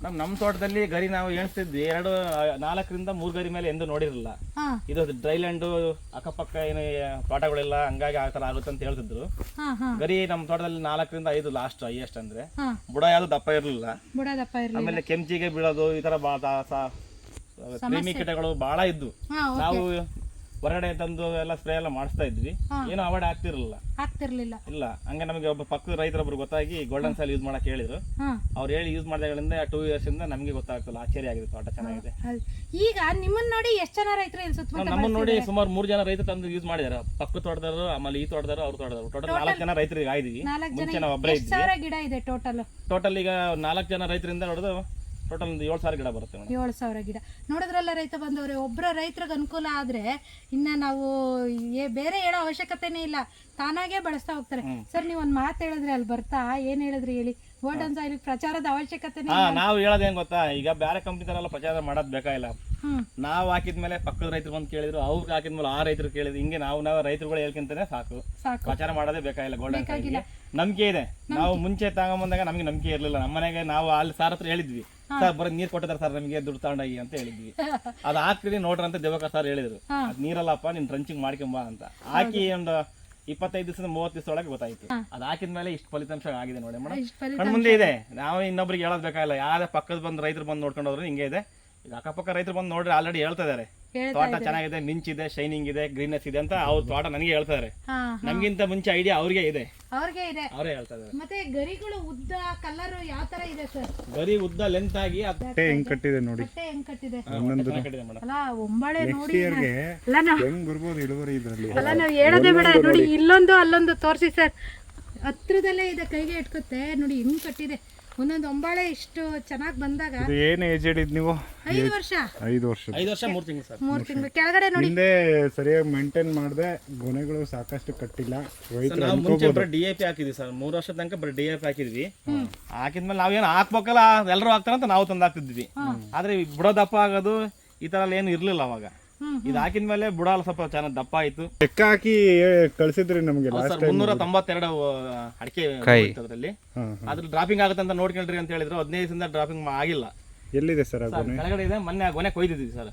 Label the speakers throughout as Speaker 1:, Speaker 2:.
Speaker 1: ನಮ್ಮ ತೋಟದಲ್ಲಿ ಗರಿ ನಾವು ಎಣಿಸ್ತಿದ್ವಿ 4-3 ಗರಿ ಮೇಲೆ ಎಂದು ನೋಡಿರಲಿಲ್ಲ. ಇದು ಡ್ರೈಲ್ಯಾಂಡ್ ಅಕ್ಕಪಕ್ಕ ಏನು ತೋಟಗಳೆಲ್ಲ ಹಂಗಾಗಿ ಆ ತರ ಆಗುತ್ತೆ ಅಂತ ಹೇಳ್ತಿದ್ರು. ಗರಿ ನಮ್ಮ ತೋಟದಲ್ಲಿ 4-5 ಲಾಸ್ಟ್ ಹೈಯೆಸ್ಟ್ ಅಂದ್ರೆ. ಬುಡ ಯಾವ್ದು ದಪ್ಪ ಇರಲಿಲ್ಲ. ಆಮೇಲೆ ಕೆಂಚಿಗೆ ಬೀಳೋದು ಈ ತರ ಕ್ರಿಮಿ ಕೀಟಗಳು ಬಹಳ ಇದ್ವು. ನಾವು ಹೊರಗಡೆ ತಂದು ಎಲ್ಲ ಸ್ಪ್ರೇ ಎಲ್ಲ ಮಾಡಿಸ್ತಾ ಇದ್ವಿ, ಏನೋ ಅವಾಯ್ಡ್ ಆಗ್ತಿರ್ಲಿಲ್ಲ. ಇಲ್ಲ ಹಂಗೆ ನಮಗೆ ಒಬ್ಬ ಪಕ್ಕದ ರೈತರೊಬ್ರು ಗೊತ್ತಾಗಿ ಗೋಲ್ಡನ್ ಸಾಯಿಲ್ ಯೂಸ್ ಮಾಡಕ್ ಹೇಳಿದ್ರು. ಅವ್ರು ಹೇಳಿ ಯೂಸ್ ಮಾಡಿದಾಗಳಿಂದ 2 years ಇಂದ ನಮಗೆ ಗೊತ್ತಾಗ್ತಲ್ಲ, ಆಶ್ಚರ್ಯ ಆಗಿದೆ, ತೋಟ ಚೆನ್ನಾಗಿದೆ.
Speaker 2: ಈಗ ನಿಮ್ಮನ್ನ ನೋಡಿ ಎಷ್ಟು ಜನ ರೈತರು
Speaker 1: ನಮ್ಮನ್ನ ನೋಡಿ ಸುಮಾರು 3 ಜನ ರೈತರು ತಂದು ಯೂಸ್ ಮಾಡಿದಾರೆ. ಪಕ್ಕ ತೋಟದವರು, ಆಮೇಲೆ ಈ ತೋಟದವರು, ಅವ್ರ ತೋಟದವರು. ಟೋಟಲ್ 4 ಜನ ರೈತರಿಗೆ ಆಗಿದ್ವಿ. ಮುಂಚೆ ನಾವು ಒಬ್ಬರೇ ಇದ್ವಿ.
Speaker 2: ಗಿಡ ಇದೆ
Speaker 1: ಟೋಟಲ್ ಈಗ 4 ಜನ ರೈತರಿಂದ ನೋಡಿದ್ರು ಟೋಟಲ್ ಒಂದು 7,000 ಗಿಡ ಬರುತ್ತೆ.
Speaker 2: 7,000 ಗಿಡ ನೋಡಿದ್ರಲ್ಲ ರೈತ ಬಂದವ್ರೆ. ಒಬ್ಬರ ರೈತರಿಗೆ ಅನುಕೂಲ ಆದ್ರೆ ಇನ್ನ ನಾವು ಬೇರೆ ಹೇಳೋ ಅವಶ್ಯಕತೆನೇ ಇಲ್ಲ, ತಾನಾಗೆ ಬಳಸ್ತಾ ಹೋಗ್ತಾರೆ. ಸರ್ ನೀವು ಒಂದ್ ಮಾತು ಹೇಳಿದ್ರಿ ಅಲ್ಲಿ ಬರ್ತಾ, ಏನ್ ಹೇಳಿದ್ರಿ ಹೇಳಿ? ಗೋಲ್ಡನ್ ಸಾಯಿಲ್ ಪ್ರಚಾರದ ಅವಶ್ಯಕತೆ
Speaker 1: ನಾವು ಹೇಳೋದೇನ್ ಗೊತ್ತಾ, ಈಗ ಬೇರೆ ಕಂಪ್ನಿ ತರ ಎಲ್ಲ ಪ್ರಚಾರ ಮಾಡೋದ್ ಬೇಕಾಗಿಲ್ಲ. ನಾವ್ ಹಾಕಿದ್ಮೇಲೆ ಪಕ್ಕದ ರೈತರು ಬಂದು ಕೇಳಿದ್ರು, ಅವ್ರಿಗೆ ಹಾಕಿದ್ಮೇಲೆ ಆ ರೈತರು ಕೇಳಿದ್ರು, ಹಿಂಗೆ ನಾವು ರೈತರುಗಳು ಹೇಳ್ಕೊಂತಾನೆ ಸಾಕು, ಪ್ರಚಾರ ಮಾಡೋದೇ ಬೇಕಾಗಿಲ್ಲ. ಗೋಲ್ಡನ್ ಸಾಯಿಲ್ ನಂಬಿಕೆ ಇದೆ. ನಾವು ಮುಂಚೆ ತಗೊಂಬಂದಾಗ ನಮ್ಗೆ ನಂಬಿಕೆ ಇರ್ಲಿಲ್ಲ. ನಮ್ಮ ಮನೆಗೆ ನಾವು ಅಲ್ಲಿ ಸಾರ್ ಹತ್ರ ಹೇಳಿದ್ವಿ, ಸರ್ ಬರೀ ನೀರ್ ಕೊಟ್ಟಿದಾರೆ ಸರ್ ನಮಗೆ, ದುಡ್ಡು ತಗೊಂಡೋಗಿ ಅಂತ ಹೇಳಿದ್ವಿ. ಅದ್ ಹಾಕ್ತೀರಿ ನೋಡ್ರಿ ಅಂತ ದೇವಕರ್ ಸರ್ ಹೇಳಿದ್ರು. ಅದ್ ನೀರಲ್ಲಪ್ಪ ನೀನ್ ಡ್ರಂಚಿಂಗ್ ಮಾಡ್ಕೊಂಬ ಅಂತ ಹಾಕಿ ಒಂದು 25 ದಿವಸದ 30 ದಿವಸ ಒಳಗೆ ಗೊತ್ತಾಯ್ತು. ಅದ್ ಹಾಕಿದ್ಮೇಲೆ ಇಷ್ಟು ಫಲಿತಾಂಶ ಆಗಿದೆ ನೋಡಿ ಮೇಡಮ್, ಕಣ್ ಮುಂದೆ ಇದೆ. ನಾವು ಇನ್ನೊಬ್ರಿಗೆ ಹೇಳೋದ್ ಬೇಕಾಗಿಲ್ಲ. ಯಾರೇ ಪಕ್ಕದ ಬಂದು ರೈತರು ಬಂದು ನೋಡ್ಕೊಂಡು ಹೋದ್ರೆ ಹಿಂಗೆ ಇದೆ. ಈಗ ಅಕ್ಕಪಕ್ಕ ರೈತರು ಬಂದು ನೋಡ್ರಿ ಆಲ್ರೆಡಿ ಹೇಳ್ತಾ ಇದಾರೆ, ತೋಟ ಚೆನ್ನಾಗಿದೆ, ಮಿಂಚಿದೆ, ಶೈನಿಂಗ್ ಇದೆ, ಗ್ರೀನೆಸ್ ಇದೆ ಅಂತ ಅವ್ರ ತೋಟ ನನಗೆ ಹೇಳ್ತಾ ಇದಾರೆ. ನಮ್ಗಿಂತ ಮುಂಚೆ ಐಡಿಯಾ ಅವ್ರಿಗೆ ಇದೆ, ಅವರೇ ಹೇಳ್ತಾ ಇದಾರೆ.
Speaker 2: ಮತ್ತೆ ಗರಿಗಳು ಉದ್ದ ಕಲರ್ ಯಾವ ತರ ಇದೆ ಸರ್?
Speaker 1: ಗರಿ ಉದ್ದ ಲೆಂತ್ ಆಗಿ
Speaker 3: ಹೆಂಗ್ ಕಟ್ಟಿದೆ ನೋಡಿ,
Speaker 2: ಹೆಂಗ್ ಕಟ್ಟಿದೆ
Speaker 1: ಮೇಡಮ್.
Speaker 2: ಒಂಬಳೆ ನೋಡಿ
Speaker 3: ಹೆಂಗ್ ಬರ್ಬೋದು ಇಳುವರಿ ಇದ್ರಲ್ಲಿ.
Speaker 2: ಅಲ್ಲ ನಾವು ಹೇಳೋದೇ ಬೇಡ ನೋಡಿ, ಇಲ್ಲೊಂದು ಅಲ್ಲೊಂದು ತೋರಿಸಿ ಸರ್, ಹತ್ರದಲ್ಲೇ ಇದೆ, ಕೈಗೆ ಇಟ್ಕೊತ್ತೆ ನೋಡಿ ಹೆಂಗ್ ಕಟ್ಟಿದೆ. ಒಂದೊಂದು ಒಂಬಾಳೆ ಇಷ್ಟು ಚೆನ್ನಾಗಿ ಬಂದಾಗ
Speaker 3: ಏನು ಏಜ್ ಹೇಳಿದ್ ನೀವು?
Speaker 2: 5 ವರ್ಷ
Speaker 3: 5 ವರ್ಷ
Speaker 1: 3 ತಿಂಗಳು ಸರ್.
Speaker 2: 3 ತಿಂಗಳು ಕೆಳಗಡೆ ನೋಡಿ.
Speaker 3: ಹಿಂದೆ ಸರಿಯಾಗಿ ಮೇಂಟೈನ್ ಮಾಡದೆ ಗೊನೆಗಳು ಸಾಕಷ್ಟು ಕಟ್ಟಿಲ್ಲ.
Speaker 1: ನಾವು ಮುಂಚೆ ಬರೀ DAP ಹಾಕಿದ್ವಿ ಸರ್, 3 ವರ್ಷದ ತನಕ ಬರೀ DAP ಹಾಕಿದ್ವಿ. ಹಾಕಿದ್ಮೇಲೆ ನಾವೇನು ಹಾಕ್ಬೇಕಲ್ಲ, ಎಲ್ಲರೂ ಹಾಕ್ತಾರಂತ ನಾವು ತಂದು ಹಾಕ್ತಿದ್ವಿ. ಆದ್ರೆ ಬುಡ ದಪ್ಪ ಆಗೋದು ಈ ತರ ಏನು ಇರ್ಲಿಲ್ಲ ಅವಾಗ. ಇದು ಹಾಕಿದ್ಮೇಲೆ ಬುಡ ಸ್ವಲ್ಪ ಚೆನ್ನಾಗಿ ದಪ್ಪ ಆಯ್ತು.
Speaker 3: ಲೆಕ್ಕ ಹಾಕಿ ಕಳ್ಸಿದ್ರಿ ನಮಗೆ
Speaker 1: 392 ಅಡಿಕೆ ಅದ್ರಲ್ಲಿ. ಅದ್ರ ಡ್ರಾಪಿಂಗ್ ಆಗುತ್ತೆ ಅಂತ ನೋಡ್ಕೊಳ್ರಿ ಅಂತ ಹೇಳಿದ್ರು. 15 ದಿವಸದಿಂದ ಡ್ರಾಪಿಂಗ್ ಆಗಿಲ್ಲ.
Speaker 3: ಎಲ್ಲಿದೆ ಸರ್
Speaker 1: ಕೆಳಗಡೆ ಇದೆ. ಮೊನ್ನೆ ಗೊನೆ ಕೊಯ್ದಿದ್ವಿ ಸರ್,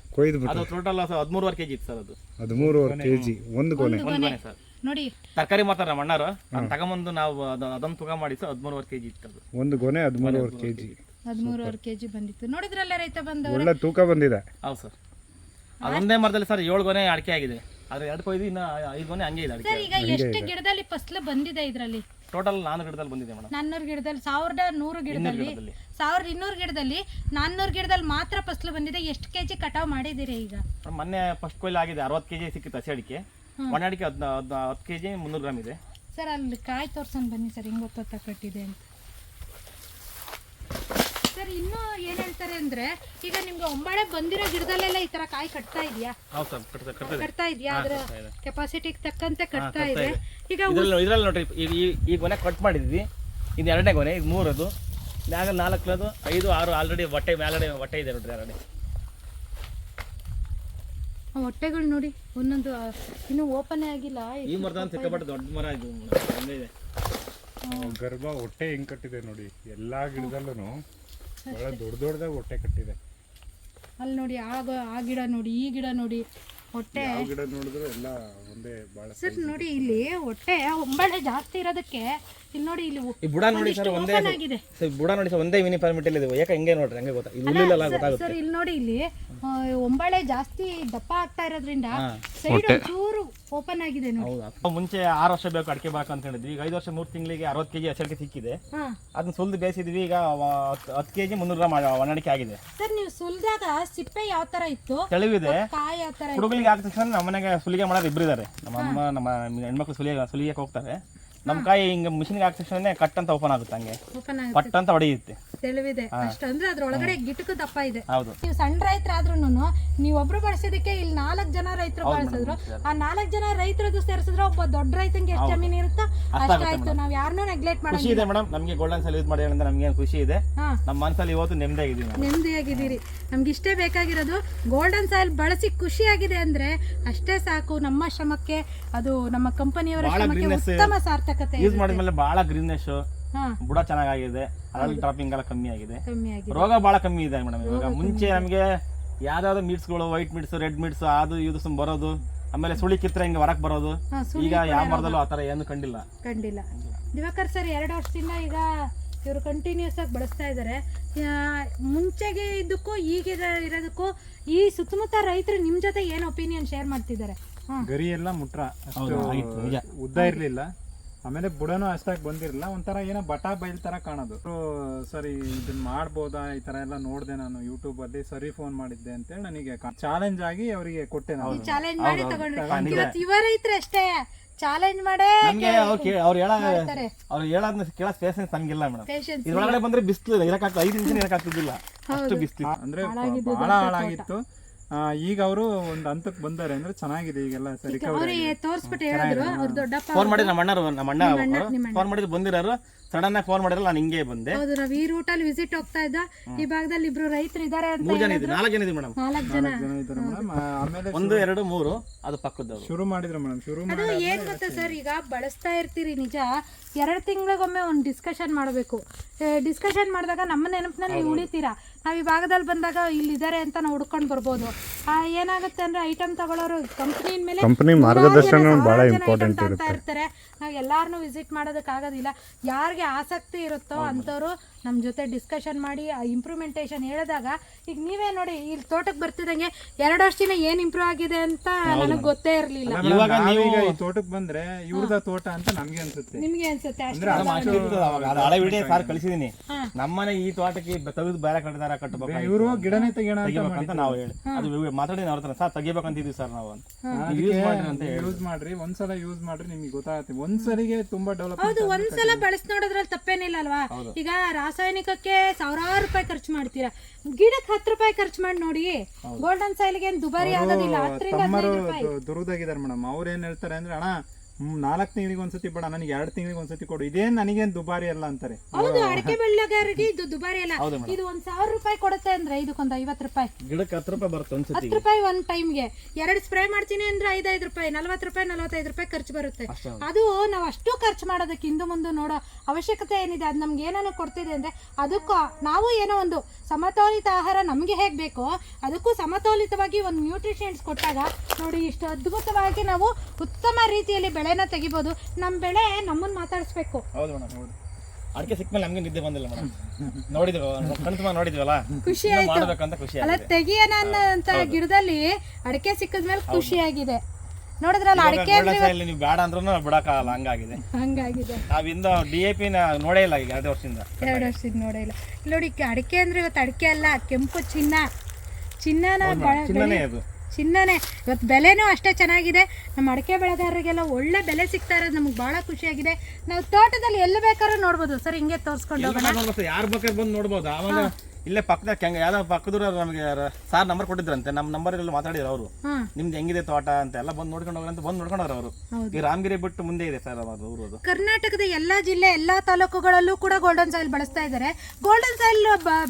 Speaker 1: ಅದು ಟೋಟಲ್ 13.5 kg ಇತ್ತು ಸರ್. ಅದು
Speaker 3: 13.5 kg ಒಂದು ಗೊನೆ
Speaker 1: ಸರ್.
Speaker 2: ನೋಡಿ
Speaker 1: ತರಕಾರಿ ಮಾತಾರ ಮಣ್ಣಾರು ತಗೊಂಬಂದು ನಾವು ಅದನ್ನ ತೂಕ ಮಾಡಿ 13.5 kg ಇತ್ತು. ಅದು
Speaker 3: ಒಂದು ಗೊನೆ 13.5 kg.
Speaker 2: 13.5 kg ಬಂದಿತ್ತು. ನೋಡಿದ್ರಲ್ಲ ರೈತ ಬಂದವರು,
Speaker 3: ಒಳ್ಳೆ ತೂಕ ಬಂದಿದೆ.
Speaker 1: ಹೌದು ಸರ್. ಅದೊಂದೇ ಮರದಲ್ಲಿ ಸರ್ 7 ಗೊನೆ ಅಡಿಕೆ ಆಗಿದೆ. ಆದ್ರೆ 2 ಕೊಯ್ದು ಇನ್ನ 5 ಗೊನೆ ಹಂಗೆ ಇದೆ ಅಡಿಕೆ.
Speaker 2: ಈಗ ಎಷ್ಟು ಗಿಡದಲ್ಲಿ ಫಸಲು ಬಂದಿದೆ ಇದ್ರಲ್ಲಿ?
Speaker 1: ಟೋಟಲ್ 400 ಗಿಡದಲ್ಲಿ ಬಂದಿದೆ ಮೇಡಮ್.
Speaker 2: 400 ಗಿಡದಲ್ಲಿ 1100 ಗಿಡದಲ್ಲಿ 1200 ಗಿಡದಲ್ಲಿ 400 ಗಿಡದಲ್ಲಿ ಮಾತ್ರ ಫಸಲು ಬಂದಿದೆ. ಎಷ್ಟು ಕೆಜಿ ಕಟಾವ್ ಮಾಡಿದಿರಿ ಈಗ?
Speaker 1: ಮೊನ್ನೆ ಫಸ್ಟ್ ಕೊಯ್ಲು ಆಗಿದೆ, 60 kg ಸಿಕ್ಕಿತ್ತು ಹಸಿ ಅಡಿಕೆ. ಒಣ ಅಡಿಕೆ 10 kg 300 ಗ್ರಾಮ್ ಇದೆ
Speaker 2: ಸರ್. ಅಲ್ಲಿ ಕಾಯಿ ತೋರ್ಸನ್ ಬನ್ನಿ ಸರ್, ಹೆಂಗ್ ಗೊತ್ತ ಕಟ್ಟಿದೆ ಅಂತ. ಸರ್ ಇನ್ನೂ ಏನ್ ಹೇಳ್ತಾರೆ ಅಂದ್ರೆ, ಈಗ ನಿಮ್ಗೆ ಒಂಬಾಳೆ ಬಂದಿರೋ ಗಿಡದಲ್ಲೆಲ್ಲ ಈ ತರ ಕಾಯಿ ಕಟ್ತಾ ಇದೆಯಾ? ಕಟ್ತಾ ಇದೆಯಾ? ಅದ್ರ ಕೆಪಾಸಿಟಿಗೆ ತಕ್ಕಂತೆ ಕಟ್ತಾ ಇದೆ. ಈಗ
Speaker 1: ಇದ್ರಲ್ಲಿ ನೋಡ್ರಿ, ಈ ಗೊನೆ ಕಟ್ ಮಾಡಿದ್ವಿ. ಇದು 2ನೇ ಗೊನೆ, ಇದು 3ಅದು, ಮ್ಯಾಗ 4ಅದು, 5, 6 ಆಲ್ರೆಡಿ ಹೊಟ್ಟೆ ಮೇಲ್ಗಡೆ ಹೊಟ್ಟೆ ಇದೆ ನೋಡ್ರಿ. ಆಲ್ರೆಡಿ
Speaker 2: ಹೊಟ್ಟೆಗಳು ನೋಡಿ, ಒಂದೊಂದು ಇನ್ನು ಓಪನ್ ಆಗಿಲ್ಲ.
Speaker 1: ಈ ಮರದ ಸಿಕ್ಕಾಪಟ್ಟೆ ದೊಡ್ಡ ಮರ ಇದು ಇದೆ.
Speaker 3: ಗರ್ಭ ಹೊಟ್ಟೆ ಹೆಂಗ್ ಕಟ್ಟಿದೆ ನೋಡಿ, ಎಲ್ಲಾ ಗಿಡದಲ್ಲೂ ಬಹಳ ದೊಡ್ಡದಾಗಿ ಹೊಟ್ಟೆ ಕಟ್ಟಿದೆ.
Speaker 2: ಅಲ್ಲಿ ನೋಡಿ, ಆ ಗಿಡ ನೋಡಿ, ಈ ಗಿಡ ನೋಡಿ, ಹೊಟ್ಟೆ
Speaker 3: ಗಿಡ ನೋಡಿದ್ರು ಎಲ್ಲ ಒಂದೇ ಬಹಳ.
Speaker 2: ಸರ್ ನೋಡಿ ಇಲ್ಲಿ ಹೊಟ್ಟೆ ಒಂಬಳೆ ಜಾಸ್ತಿ ಇರೋದಕ್ಕೆ ಇಲ್ಲಿ ನೋಡಿ, ಇಲ್ಲಿ
Speaker 1: ಈ ಬುಡ ನೋಡಿ ಸರ್, ಒಂದೇ ಬುಡ ನೋಡಿ ಸರ್, ಒಂದೇ ಯೂನಿಫಾರ್ಮಿಟಿ ಇದೆ. ಯಾಕೆ ಹಿಂಗೆ ನೋಡ್ರಿ, ಹಂಗೆ ಗೊತ್ತಾಗುತ್ತೆ
Speaker 2: ಸರ್. ಇಲ್ಲಿ ನೋಡಿ, ಇಲ್ಲಿ ಒಂಬಳೆ ಜಾಸ್ತಿ ದಪ್ಪ ಆಗ್ತಾ ಇರೋದ್ರಿಂದ ಸೈಡ್ ಚೂರು ಓಪನ್ ಆಗಿದೆ ನೋಡಿ.
Speaker 1: ಹೌದು, ಮುಂಚೆ 6 ವರ್ಷ ಬೇಕು ಅಡಿಕೆ ಬಾಕ ಅಂತ ಹೇಳಿದ್ವಿ. ಈಗ 5 ವರ್ಷ 3 ತಿಂಗಳಿಗೆ 60 kg ಹಸಿ ಅಡಿಕೆ ಸಿಕ್ಕಿದೆ. ಅದನ್ನ ಸುಲ್ದು ಬೇಯಿಸಿದ್ವಿ. ಈಗ 10 kg 300 ಗ್ರಾಮ್ ಒಣ ಅಡಿಕೆ ಆಗಿದೆ.
Speaker 2: ಸರ್ ನೀವು ಸುಲ್ದಾಗ ಸಿಪ್ಪೆ ಯಾವ ತರ ಇತ್ತು?
Speaker 1: ತೆಳುವಿದೆ.
Speaker 2: ಕಾಯಿ ಯಾವ ತರ?
Speaker 1: ಹುಡುಗರಿಗೆ ಹಾಕಿದ ತಕ್ಷಣ ನಮ್ಮ ಮನೆಗೆ ಸುಲಿಗೆ ಮಾಡೋದು 2 ಇದ್ದಾರೆ. ನಮ್ಮ ಅಮ್ಮ, ನಮ್ಮ ಹೆಣ್ಮಕ್ಳು ಸುಲಿಗೆ ಹೋಗ್ತಾರೆ. ನಮ್ಮ ಕಾಯಿ ಹಿಂಗ ಮಿಷಿನ್ಗೆ ಹಾಕಿದ ತಕ್ಷಣ ಕಟ್ ಅಂತ ಓಪನ್ ಆಗುತ್ತೆ, ಹಂಗೆ ಪಟ್ ಅಂತ ಹೊಡೆಯುತ್ತೆ.
Speaker 2: ತಿಳಿವಿದೆ ಅಷ್ಟು ಅಂದ್ರೆ ಅದ್ರೊಳಗಡೆ ಗಿಟಕು ದಪ್ಪ ಇದೆ.
Speaker 1: ಹೌದು.
Speaker 2: ನೀವು ಸಣ್ಣ ರೈತರಾದ್ರೂ ನೀವೊಬ್ರು ಬಳಸೋದಕ್ಕೆ ಇಲ್ಲಿ 4 ಜನ ರೈತರು ಬಳಸಿದ್ರು. ಆ 4 ಜನ ರೈತರದ್ದು ಸೇರಿಸಿದ್ರೆ ಒಬ್ಬ ದೊಡ್ಡ ರೈತಂಗೆ ಎಷ್ಟು ಜಮೀನು ಇರುತ್ತೋ ಅಷ್ಟಾಯ್ತು. ನಾವ್ ಯಾರನ್ನೂ ನೆಗ್ಲೆಕ್ಟ್ ಮಾಡಿ.
Speaker 1: ಖುಷಿ ಇದೆ ಮೇಡಮ್ ನಮ್ಗೆ ಗೋಲ್ಡನ್ ಸಾಯಿಲ್ ಯೂಸ್ ಮಾಡಿ ಅಂದ್ರೆ ನಮ್ಗೆ ಖುಷಿ ಇದೆ. ನಮ್ಮ ಮನಸ್ಸಲ್ಲಿ ಇವತ್ತು
Speaker 2: ನೆಮ್ಮದಿಯಾಗಿದ್ದೀರಿ. ನಮ್ಗೆ ಇಷ್ಟೇ ಬೇಕಾಗಿರೋದು, ಗೋಲ್ಡನ್ ಸಾಯಿಲ್ ಬಳಸಿ ಖುಷಿಯಾಗಿದೆ ಅಂದ್ರೆ ಅಷ್ಟೇ ಸಾಕು. ನಮ್ಮ ಶ್ರಮಕ್ಕೆ, ಅದು ನಮ್ಮ ಕಂಪನಿಯವರ ಶ್ರಮಕ್ಕೆ ಉತ್ತಮ ಸಾರ್ಥಕತೆ.
Speaker 1: ಯೂಸ್ ಮಾಡಿದ್ಮೇಲೆ ಬಹಳ ಗ್ರೀನೆಸ್, ಬುಡ ಚೆನ್ನಾಗಿದೆ. ಅದ್ರಲ್ಲಿ ಡ್ರಾಪಿಂಗ್ ಎಲ್ಲ ಕಮ್ಮಿ ಆಗಿದೆ,
Speaker 2: ಕಮ್ಮಿ ಆಗಿದೆ.
Speaker 1: ರೋಗ ಬಹಳ ಕಮ್ಮಿ ಇದೆ ಮೇಡಮ್. ಇವಾಗ ಮುಂಚೆ ನಮಗೆ ಯಾವ್ದಾವ್ದು ಮೀಟ್ಸ್ಗಳು, ವೈಟ್ ಮೀಟ್ಸ್, ರೆಡ್ ಮೀಟ್ಸ್, ಅದು ಇದು ಬರೋದು, ಆಮೇಲೆ ಸುಳಿ ಕಿತ್ರೆ ಹಿಂಗೆ ಹೊರಕ್ ಬರೋದು. ಈಗ ಯಾವ ಮರದಲ್ಲೂ ಆತರ ಏನು ಕಂಡಿಲ್ಲ.
Speaker 2: ದಿವಾಕರ್ ಸರ್ 2 ವರ್ಷದಿಂದ ಈಗ ಇವರು ಕಂಟಿನ್ಯೂಸ್ ಆಗಿ ಬಳಸ್ತಾ ಇದ್ದಾರೆ. ಮುಂಚೆಗೆ ಇದಕ್ಕೂ ಈಗ ಇರೋದಕ್ಕೂ ಈ ಸುತ್ತಮುತ್ತ ರೈತರು ನಿಮ್ ಜೊತೆ ಏನು ಒಪಿನಿಯನ್ ಶೇರ್ ಮಾಡ್ತಿದ್ದಾರೆ?
Speaker 3: ಗರಿ ಎಲ್ಲ ಮುಟ್ರ ಅಷ್ಟು ಉದ್ದ ಇರ್ಲಿಲ್ಲ, ಆಮೇಲೆ ಬುಡನೂ ಅಷ್ಟಾಗಿ ಬಂದಿರಲಿಲ್ಲ, ಒಂಥರ ಏನೋ ಬಟಾ ಬೈಲ್ ತರ ಕಾಣೋದು. ಸರಿ ಇದನ್ನ ಮಾಡ್ಬೋದಾ ಈ ತರ ಎಲ್ಲ ನೋಡಿದೆ ನಾನು ಯೂಟ್ಯೂಬ್ ಅಲ್ಲಿ, ಸರಿ ಫೋನ್ ಮಾಡಿದ್ದೆ ಅಂತೇಳಿ ನನಗೆ ಚಾಲೆಂಜ್ ಆಗಿ ಅವರಿಗೆ ಕೊಟ್ಟೆ. ನಾನು
Speaker 2: ಚಾಲೆಂಜ್ ಮಾಡಿ ತಗೊಂಡ್ರೆ ಇವತ್ತು ಯುವ ರೈತರು ಅಷ್ಟೇ ಚಾಲೆಂಜ್ ಮಾಡೇ
Speaker 1: ಅವ್ರು ಹೇಳೋದನ್ನ ಕೇಳೋ ಪೇಷನ್ಸ್ ನಮ್ಗಿಲ್ಲ ಮೇಡಮ್. ಇದ್ರೊಳಗಡೆ ಬಂದ್ರೆ ಬಿಸಿಲು ಇರಕ್ಕಾಗ್ತದೆ, 5 ನಿಮಿಷ ಇರಕ್ಕಾಗ್ತಿದ್ದಿಲ್ಲ, ಅಷ್ಟು ಬಿಸಿಲು ಅಂದ್ರೆ
Speaker 3: ಬಹಳ ಹಾಳಾಗಿತ್ತು. ಈಗ ಅವರು ಒಂದು ಹಂತಕ್ಕೆ ಬಂದಾರೆ ಅಂದ್ರೆ ಚೆನ್ನಾಗಿದೆ, ಈಗೆಲ್ಲ ಸರಿ
Speaker 2: ತೋರಿಸ್ಬಿಟ್ಟು ಹೇಳಿದ್ರು. ಅವ್ರ ದೊಡ್ಡಪ್ಪ
Speaker 1: ಫೋನ್ ಮಾಡಿದ್ರು, ನಮ್ಮ ಅಣ್ಣ ಫೋನ್ ಮಾಡಿದ್ರು, ಬಂದಿರೋರು ಸಡನ್ ಆಗಿ ಫೋನ್ ಮಾಡಿರಲ್ಲ, ನಾನು ಹಿಂಗೆ ಬಂದೆ.
Speaker 2: ಹೌದು, ನಾವ್ ಈ ರೂಟ್ ಅಲ್ಲಿ ವಿಸಿಟ್ ಹೋಗ್ತಾ ಇದ್ದ. ಈ ಭಾಗದಲ್ಲಿ ಇಬ್ರು ರೈತರು ಇದಾರೆ ಅಂತ
Speaker 1: 4 ಜನ ಇದ್ದಾರೆ ಮೇಡಮ್.
Speaker 2: 4 ಜನ
Speaker 3: ಇದ್ದಾರೆ ಮೇಡಮ್. ಆಮೇಲೆ
Speaker 1: 1, 2, 3 ಅದು ಪಕ್ಕದವ್ರು
Speaker 3: ಶುರು ಮಾಡಿದ್ರು ಮೇಡಮ್.
Speaker 2: ಅದು ಏನ್ ಗೊತ್ತಾ ಸರ್, ಈಗ ಬಳಸ್ತಾ ಇರ್ತೀರಿ ನಿಜ, 2 ತಿಂಗಳಿಗೊಮ್ಮೆ ಒಂದು ಡಿಸ್ಕಷನ್ ಮಾಡಬೇಕು. ಡಿಸ್ಕಷನ್ ಮಾಡಿದಾಗ ನಮ್ಮ ನೆನಪಿನಲ್ಲಿ ನೀವು ಉಳಿತೀರಾ. ನಾವು ಈ ಭಾಗದಲ್ಲಿ ಬಂದಾಗ ಇಲ್ಲಿದ್ದಾರೆ ಅಂತ ನಾವು ಹುಡ್ಕೊಂಡು ಬರ್ಬೋದು. ಏನಾಗುತ್ತೆ ಅಂದ್ರೆ ಐಟಮ್ ತಗೊಳ್ಳೋರು ಕಂಪನಿ ಮಾರ್ಗದರ್ಶನ ಬಹಳ ಇಂಪಾರ್ಟೆಂಟ್ ಇರ್ತಾರೆ. ನಾವು ಎಲ್ಲಾರನ್ನೂ ವಿಸಿಟ್ ಮಾಡೋದಕ್ಕಾಗೋದಿಲ್ಲ. ಯಾರಿಗೆ ಆಸಕ್ತಿ ಇರುತ್ತೋ ಅಂಥವ್ರು ನಮ್ಮ ಜೊತೆ ಡಿಸ್ಕಷನ್ ಮಾಡಿ ಇಂಪ್ರೂವ್ಮೆಂಟೇಷನ್ ಹೇಳಿದಾಗ, ಈಗ ನೀವೇ ನೋಡಿ ಇಲ್ಲಿ ತೋಟಕ್ಕೆ ಬರ್ತಿದಂಗೆ 2 ವರ್ಷದಿಂದ ಏನ್ ಇಂಪ್ರೂವ್ ಆಗಿದೆ ಅಂತ ನನಗೆ ಗೊತ್ತೇ ಇರಲಿಲ್ಲ.
Speaker 3: ಇವಾಗ ನೀವು ಈ ತೋಟಕ್ಕೆ ಬಂದ್ರೆ ಇವ್ರದ ತೋಟ ಅಂತ ನಮ್ಗೆ ಅನ್ಸುತ್ತೆ,
Speaker 2: ನಿಮ್ಗೆ ಅನ್ಸುತ್ತೆ
Speaker 1: ಹಳೆ ವಿಡಿಯೋ ಸಾರ್ ಕಳಿಸಿದೀನಿ. ನಮ್ಮನೆ ಈ ತೋಟಕ್ಕೆ ತೆಗೆದು ಬೇರೆ ಕಟ್ಟಬೇಕು,
Speaker 3: ಇವರು ಗಿಡನೇ ತೆಗಿಯೋಣ
Speaker 1: ಅಂತ ನಾವು ಹೇಳಿ ಅದು ಮಾತಾಡಿ ಅವ್ರ ಹತ್ರ ಸರ್ ತೆಗಿಬೇಕಂತಿದ್ವಿ ಸರ್ ನಾವು
Speaker 3: ಯೂಸ್ ಮಾಡ್ರಿ, ಒಂದ್ಸಲ ಯೂಸ್ ಮಾಡ್ರಿ, ನಿಮ್ಗೆ ಗೊತ್ತಾಗುತ್ತೆ. ಒಂದ್ಸಲಿಗೆ ತುಂಬಾ ಡೆವಲಪ್.
Speaker 2: ಹೌದು, ಒಂದ್ಸಲ ಬಳಸಿ ನೋಡೋದ್ರಲ್ಲಿ ತಪ್ಪೇನಿಲ್ಲ ಅಲ್ವಾ? ಈಗ ರಾಸಾಯನಿಕಕ್ಕೆ 1000 ರೂಪಾಯಿ ಖರ್ಚು ಮಾಡ್ತೀರಾ, ಗಿಡಕ್ಕೆ 10 ರೂಪಾಯಿ ಖರ್ಚು ಮಾಡಿ ನೋಡಿ. ಗೋಲ್ಡನ್ ಸಾಯಿಲ್ಗೆ ಏನು ದುಬಾರಿ ಆಗೋದಿಲ್ಲ. 10-15 ರೂಪಾಯಿ
Speaker 3: ದುರುದಾಗಿದ್ದಾರೆ ಮೇಡಮ್. ಅವ್ರು ಏನ್ ಹೇಳ್ತಾರೆ ಅಂದ್ರೆ, ಅಣ್ಣ 4 ತಿಂಗಳಿಗೆ ಒಂದ್ಸತಿ ಬೇಡ, ನನಗೆ 2 ತಿಂಗಳಿಗೆ ಒಂದ್ಸತಿ ಕೊಡು, ಇದೇನ್ ನನಗೇನ್ ದುಬಾರಿ ಅಲ್ಲ ಅಂತಾರೆ.
Speaker 2: ಹೌದು, ಅಡಿಕೆ ಬೆಳೆಗಾರರಿಗೆ ಇದು ದುಬಾರಿ ಅಲ್ಲ. ಇದು 1000 ರೂಪಾಯಿ ಕೊಡುತ್ತೆ ಅಂದ್ರೆ ಇದಕ್ಕೊಂದು 50 ರೂಪಾಯಿ,
Speaker 1: ಗಿಡಕ್ಕೆ 10 ರೂಪಾಯಿ ಬರುತ್ತೆ.
Speaker 2: 10 ರೂಪಾಯಿ ಒಂದ್ ಟೈಮ್ಗೆ 2 ಸ್ಪ್ರೇ ಮಾಡ್ತೀನಿ ಅಂದ್ರೆ 5 ರೂಪಾಯಿ, 40 ರೂಪಾಯಿ, 45 ರೂಪಾಯಿ ಖರ್ಚು ಬರುತ್ತೆ. ಅದು ನಾವು ಅಷ್ಟು ಖರ್ಚು ಮಾಡೋದಕ್ಕೆ ಹಿಂದೆ ಮುಂದೆ ನೋಡೋ ಅವಶ್ಯಕತೆ ಏನಿದೆ? ಅದು ನಮ್ಗೆ ಏನನ್ನು ಕೊಡ್ತಿದೆ ಅಂದ್ರೆ ಅದಕ್ಕೂ ನಾವು ಏನೋ ಒಂದು ಸಮತೋಲಿತ ಆಹಾರ ನಮ್ಗೆ ಹೇಗ್ ಬೇಕೋ ಅದಕ್ಕೂ ಸಮತೋಲಿತವಾಗಿ ಒಂದು ನ್ಯೂಟ್ರಿಷನ್ಸ್ ಕೊಟ್ಟಾಗ ನೋಡಿ ಇಷ್ಟು ಅದ್ಭುತವಾಗಿ ನಾವು ಉತ್ತಮ ರೀತಿಯಲ್ಲಿ ಬೆಳೆನ ತೆಗಿಬಹುದು. ನಮ್ಮ ಬೆಳೆ ನಮ್ಮನ್ನ ಮಾತಾಡಿಸ್ಬೇಕು.
Speaker 1: ಹೌದು ಮೇಡಮ್, ಹೌದು. ಅಡಿಕೆ ಸಿಕ್ಮೇಲೆ ನಮ್ಗೆ ನಿದ್ದೆ ಬಂದಿಲ್ಲ ಮೇಡಮ್. ನೋಡಿದ್ವಲ್ಲ,
Speaker 2: ಖುಷಿ ಆಯ್ತು. ಅಲ್ಲ, ತೆಗಿಯೋಣ ಅಂತ ಗಿಡದಲ್ಲಿ ಅಡಿಕೆ ಸಿಕ್ಕದ್ಮೇಲೆ ಖುಷಿಯಾಗಿದೆ. ನೋಡಿದ್ರಲ್ಲ, ಅಡಿಕೆ
Speaker 1: ನೀವು ಬೇಡ ಅಂದ್ರೂ ಬಿಡಕ್ಕಾಗಲ್ಲ, ಹಂಗಾಗಿದೆ. ನಾವಿಂದ DAP ನೋಡೇ ಇಲ್ಲ ಈಗ 2 ವರ್ಷದಿಂದ
Speaker 2: ನೋಡೇ ಇಲ್ಲ. ನೋಡಿ, ಅಡಿಕೆ ಅಂದ್ರೆ ಇವತ್ತು ಅಡಿಕೆ ಅಲ್ಲ, ಕೆಂಪು ಚಿನ್ನನೇ. ಇವತ್ತು ಬೆಲೆನೂ ಅಷ್ಟೇ ಚೆನ್ನಾಗಿದೆ. ನಮ್ಮ ಅಡಿಕೆ ಬೆಳೆಗಾರರಿಗೆಲ್ಲ ಒಳ್ಳೆ ಬೆಲೆ ಸಿಗ್ತಾ ಇರೋದು ನಮ್ಗೆ ಬಹಳ ಖುಷಿಯಾಗಿದೆ. ನಾವು ತೋಟದಲ್ಲಿ ಎಲ್ಲಿ ಬೇಕಾದ್ರೂ ನೋಡ್ಬೋದು ಸರ್. ಹಿಂಗೆ ತೋರಿಸ್ಕೊಂಡು
Speaker 1: ಯಾರು ಬೇಕಾದ್ರೆ ಬಂದು ನೋಡ್ಬೋದು. ಆಮೇಲೆ ಇಲ್ಲೇ ಪಕ್ಕದ ಯಾವ್ದೋ ಪಕ್ಕದೂರ ನಮಗೆ ಸಾರ್ ನಂಬರ್ ಕೊಟ್ಟಿದ್ರಂತೆ, ನಮ್ಮ ನಂಬರ್ ಎಲ್ಲ ಮಾತಾಡಿದ್ರು ಅವರು. ನಿಮ್ದು ಹೆಂಗಿದೆ ತೋಟ ಅಂತ ಎಲ್ಲ ಬಂದು ನೋಡ್ಕೊಂಡು ಹೋಗ್ರಂತ ಬಂದು ನೋಡ್ಕೊಂಡ್ರು ಅವರು. ಈ ರಾಮಗಿರಿ ಬಿಟ್ಟು ಮುಂದೆ ಇದೆ ಸರ್ ಅವರು.
Speaker 2: ಕರ್ನಾಟಕದ ಎಲ್ಲಾ ಜಿಲ್ಲೆ, ಎಲ್ಲಾ ತಾಲೂಕುಗಳಲ್ಲೂ ಕೂಡ ಗೋಲ್ಡನ್ ಸಾಯಿಲ್ ಬಳಸ್ತಾ ಇದ್ದಾರೆ. ಗೋಲ್ಡನ್ ಸಾಯಿಲ್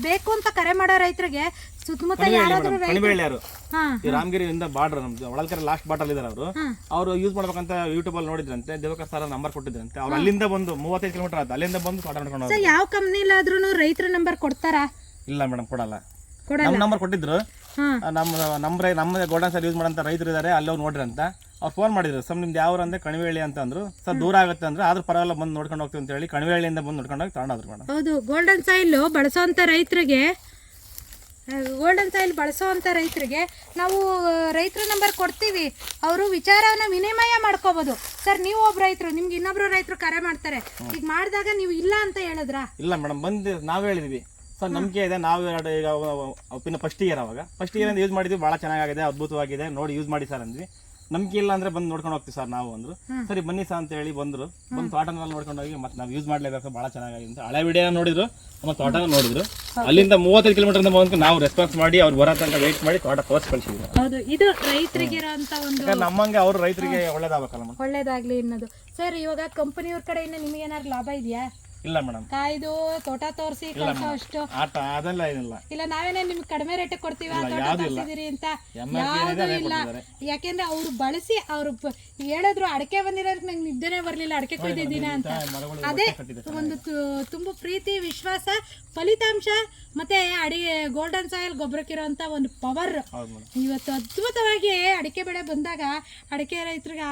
Speaker 2: ಬೇಕು ಅಂತ ಕರೆ ಮಾಡೋ ರೈತರಿಗೆ ಸುತ್ತಮುತ್ತ ಯಾರಾದ್ರೂ
Speaker 1: ಈ ರಾಮಗಿರಿಯಿಂದ ಬಾರ್ಡರ್ ನಮ್ದು ಒಳಲ್ಕೆರೆ ಲಾಸ್ಟ್ ಬಾಟಲ್ ಇದಾರೆ ಅವರು ಯೂಸ್ ಮಾಡ್ಬೇಕಂತ ಯೂಟ್ಯೂಬ್ ಅಲ್ಲಿ ನೋಡಿದ್ರಂತೆ. Devkar sir number ಕೊಟ್ಟಿದ್ರಂತೆ. ಅವ್ರು ಅಲ್ಲಿಂದ ಬಂದು 35 ಕಿಲೋಮೀಟರ್ ಆಯ್ತು, ಅಲ್ಲಿಂದ ಬಂದು ತೋಟ ಮಾಡ್ಕೊಂಡು.
Speaker 2: ಯಾವ ಕಂಪ್ನಿಲಾದ್ರೂ ರೈತರ ನಂಬರ್ ಕೊಡ್ತಾರಾ?
Speaker 1: ಇಲ್ಲ ಮೇಡಮ್, ಕೊಡಲ್ಲ. ನಮ್ಮ ನಂಬರ್ ಕೊಟ್ಟಿದ್ರು. ನಮ್ಮ ಗೋಲ್ಡನ್ ಸಾಯಿಲ್ ಯೂಸ್ ಮಾಡಂತ ರೈತರು ಇದಾರೆ, ಅಲ್ಲಿ ಅವ್ರು ನೋಡ್ರಿ ಅಂತ ಅವ್ರು ಫೋನ್ ಮಾಡಿದ್ರು. ಸರ್ ನಿಮ್ದು ಯಾವ ಅಂದ್ರೆ ಕಣಿವೇಳಿ ಅಂತ ಅಂದ್ರು. ಸರ್ ದೂರ ಆಗುತ್ತೆ ಅಂದ್ರೆ ಆದ್ರೂ ಪರವಾಗಿಲ್ಲ ಬಂದು ನೋಡ್ಕೊಂಡು ಹೋಗ್ತೀವಿ ಅಂತ ಹೇಳಿ ಕಣಿವೇಳಿಯಿಂದ ಬಂದು ನೋಡ್ಕೊಂಡು ಹೋಗಿ ತಗೊಂಡ್ರು ಮೇಡಮ್.
Speaker 2: ಹೌದು, ಗೋಲ್ಡನ್ ಸಾಯಿಲ್ ಬಳಸೋಂಥ ರೈತರಿಗೆ ನಾವು ರೈತರ ನಂಬರ್ ಕೊಡ್ತೀವಿ. ಅವರು ವಿಚಾರವನ್ನ ವಿನಿಮಯ ಮಾಡ್ಕೋಬಹುದು. ಸರ್, ನೀವು ಒಬ್ಬ ರೈತರು, ನಿಮ್ಗೆ ಇನ್ನೊಬ್ರು ರೈತರು ಕರೆ ಮಾಡ್ತಾರೆ. ಈಗ ಮಾಡಿದಾಗ ನೀವು ಇಲ್ಲ ಅಂತ ಹೇಳಿದ್ರ?
Speaker 1: ಇಲ್ಲ ಮೇಡಮ್, ಬಂದು ನಾವ್ ಹೇಳಿದ್ವಿ ಸರ್, ನಂಬಿಕೆ ಇದೆ. ನಾವು ಈಗ ಫಸ್ಟ್ ಇಯರ್ ಯೂಸ್ ಮಾಡಿದ್ವಿ, ಭಾಳ ಚೆನ್ನಾಗಿದೆ, ಅದ್ಭುತವಾಗಿದೆ, ನೋಡಿ ಯೂಸ್ ಮಾಡಿ ಸರ್ ಅಂದ್ವಿ. ನಂಬಿಕೆ ಇಲ್ಲ ಅಂದ್ರೆ ಬಂದು ನೋಡ್ಕೊಂಡು ಹೋಗ್ತೀವಿ ಸರ್ ನಾವು ಅಂದ್ರು. ಸರಿ ಬನ್ನಿ ಸರ್ ಅಂತ ಹೇಳಿ ಬಂದ್ರು. ಬಂದು ತೋಟನೆಲ್ಲ ನೋಡ್ಕೊಂಡು ಹೋಗಿ ಮತ್ತೆ ನಾವು ಯೂಸ್ ಮಾಡ್ಲೇಬೇಕು, ಭಾಳ ಚೆನ್ನಾಗಿದೆ ಅಂತ ಹಳೆ ವಿಡಿಯೋ ನೋಡಿದ್ರು, ನಮ್ಮ ತೋಟನ ನೋಡಿದ್ರು. ಅಲ್ಲಿಂದ 35 ಕಿಲೋಮೀಟರ್ ಬಂದು ನಾವು ರೆಸ್ಪಾನ್ಸ್ ಮಾಡಿ ಅವ್ರು ಬರೋ ತನಕ ವೇಟ್ ಮಾಡಿ ತೋಟ ತೋರಿಸಿ ಕಳಿಸಿದ್ರು.
Speaker 2: ಹೌದು, ಇದು ರೈತರಿಗೆ ಇರೋಂಥ ಒಂದು
Speaker 1: ನಮ್ಮಂಗೆ ಅವ್ರು ರೈತರಿಗೆ ಒಳ್ಳೇದಾಗಬೇಕಲ್ಲ,
Speaker 2: ಒಳ್ಳೇದಾಗ್ಲಿ ಅನ್ನೋದು. ಸರ್, ಇವಾಗ ಕಂಪನಿಯವ್ರ ಕಡೆಯಿಂದ ನಿಮಗೆ ಏನಾದ್ರು ಲಾಭ ಇದೆಯಾ?
Speaker 1: ಇಲ್ಲ ಮೇಡಮ್,
Speaker 2: ಕಾಯ್ದು ತೋಟ ತೋರಿಸಿ ಅಷ್ಟು
Speaker 1: ಅದೆಲ್ಲ ಏನಿಲ್ಲ.
Speaker 2: ಇಲ್ಲ, ನಾವೇನೇ ನಿಮ್ಗೆ ಕಡಿಮೆ ರೇಟ್ ಕೊಡ್ತೀವಿ ತೋಟ ತೋರಿಸಿದಿರಿ ಅಂತ ಯಾವ್ದು ಇಲ್ಲ. ಯಾಕೆಂದ್ರೆ ಅವ್ರು ಬಳಸಿ ಅವ್ರು ಹೇಳಿದ್ರು ಅಡಿಕೆ ಬಂದಿರೋದಕ್ಕೆ ನಂಗೆ ನಿದ್ದೆನೇ ಬರಲಿಲ್ಲ, ಅಡಿಕೆ ಕೊಯ್ದಿದ್ದೀನ ಅಂತ. ಅದೇ ಒಂದು ತುಂಬ ಪ್ರೀತಿ, ವಿಶ್ವಾಸ, ಫಲಿತಾಂಶ ಮತ್ತೆ ಅಡಿಗೆ ಗೋಲ್ಡನ್ ಸಾಯಿಲ್ ಗೊಬ್ಬರಕ್ಕಿರೋಂಥ ಒಂದು ಪವರ್. ಇವತ್ತು ಅದ್ಭುತವಾಗಿ ಅಡಿಕೆ ಬೆಳೆ ಬಂದಾಗ ಅಡಿಕೆ ರೈತರಿಗೆ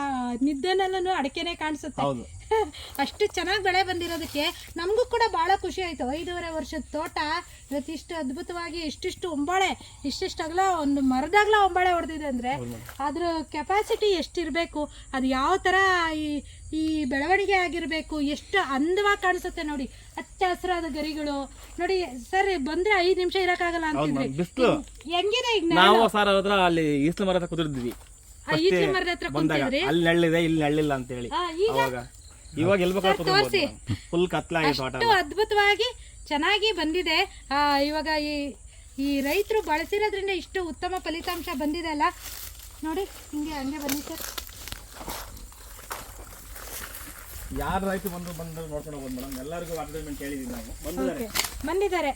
Speaker 2: ನಿದ್ದೆನಲ್ಲೂ ಅಡಿಕೆನೇ ಕಾಣಿಸುತ್ತೆ. ಅಷ್ಟು ಚೆನ್ನಾಗಿ ಬೆಳೆ ಬಂದಿರೋದಕ್ಕೆ ನಮಗೂ ಕೂಡ ಭಾಳ ಖುಷಿ ಆಯಿತು. 5.5 ವರ್ಷದ ತೋಟ ಇವತ್ತು ಇಷ್ಟು ಅದ್ಭುತವಾಗಿ ಇಷ್ಟಿಷ್ಟು ಒಂಬಾಳೆ, ಇಷ್ಟಿಷ್ಟು ಅಗಲ ಒಂದು ಮರದಾಗ್ಲ ಒಂಬಾಳೆ ಹೊಡೆದಿದೆ ಅಂದರೆ ಅದ್ರ ಕೆಪಾಸಿಟಿ ಎಷ್ಟಿರಬೇಕು, ಅದು ಯಾವ ಥರ ಈ ಬೆಳವಣಿಗೆ ಆಗಿರಬೇಕು, ಎಷ್ಟು ಅಂದವಾಗಿ ಕಾಣಿಸುತ್ತೆ ನೋಡಿ. ಹಚ್ಚ ಹಸಿರಾದ ಗರಿಗಳು ನೋಡಿ ಸರ್. ಬಂದರೆ 5 ನಿಮಿಷ ಇರೋಕ್ಕಾಗಲ್ಲ ಅಂತಿದ್ರಿ. ಹೆಂಗಿದೆ ಈಗ
Speaker 1: ನಾವು ಸರ್ ಹತ್ರ ಅಲ್ಲಿ ಈಸ್ಲ ಮರದ ಕುದುರಿದ್ವಿ,
Speaker 2: ಈಚೆ ಮರದ ಹತ್ರ ಕುಂತಿದ್ರಿ.
Speaker 1: ಅಲ್ಲಿ ನೆಳ್ಳಿದೆ ಇಲ್ಲಿ ನೆಳ್ಳಿಲ್ಲ ಅಂತ ಹೇಳಿ. ಇವಾಗ
Speaker 2: ತೋರಿಸಿ
Speaker 1: ಫುಲ್ ಕತ್ಲಾಗಿತ್ತು.
Speaker 2: ಅಷ್ಟು ಅದ್ಭುತವಾಗಿ ಚೆನ್ನಾಗಿ ಬಂದಿದೆ. ಇವಾಗ ಈ ರೈತರು ಬಳಸಿರೋದ್ರಿಂದ ಇಷ್ಟು ಉತ್ತಮ ಫಲಿತಾಂಶ ಬಂದಿದೆ ಅಲ್ಲ ನೋಡಿ. ಹಂಗೆ ಬನ್ನಿ ಸರ್.
Speaker 1: ಯಾರು ರೈತರು ಬಂದು ನೋಡ್ಕೊಂಡು ಹೋಗ್ಬೋದು ಮೇಡಮ್. ಎಲ್ಲರಿಗೂ ಅಡ್ವರ್ಟೈಸ್ಮೆಂಟ್ ಕೇಳಿದೀವಿ ನಾವು. ಬಂದಿದ್ದಾರೆ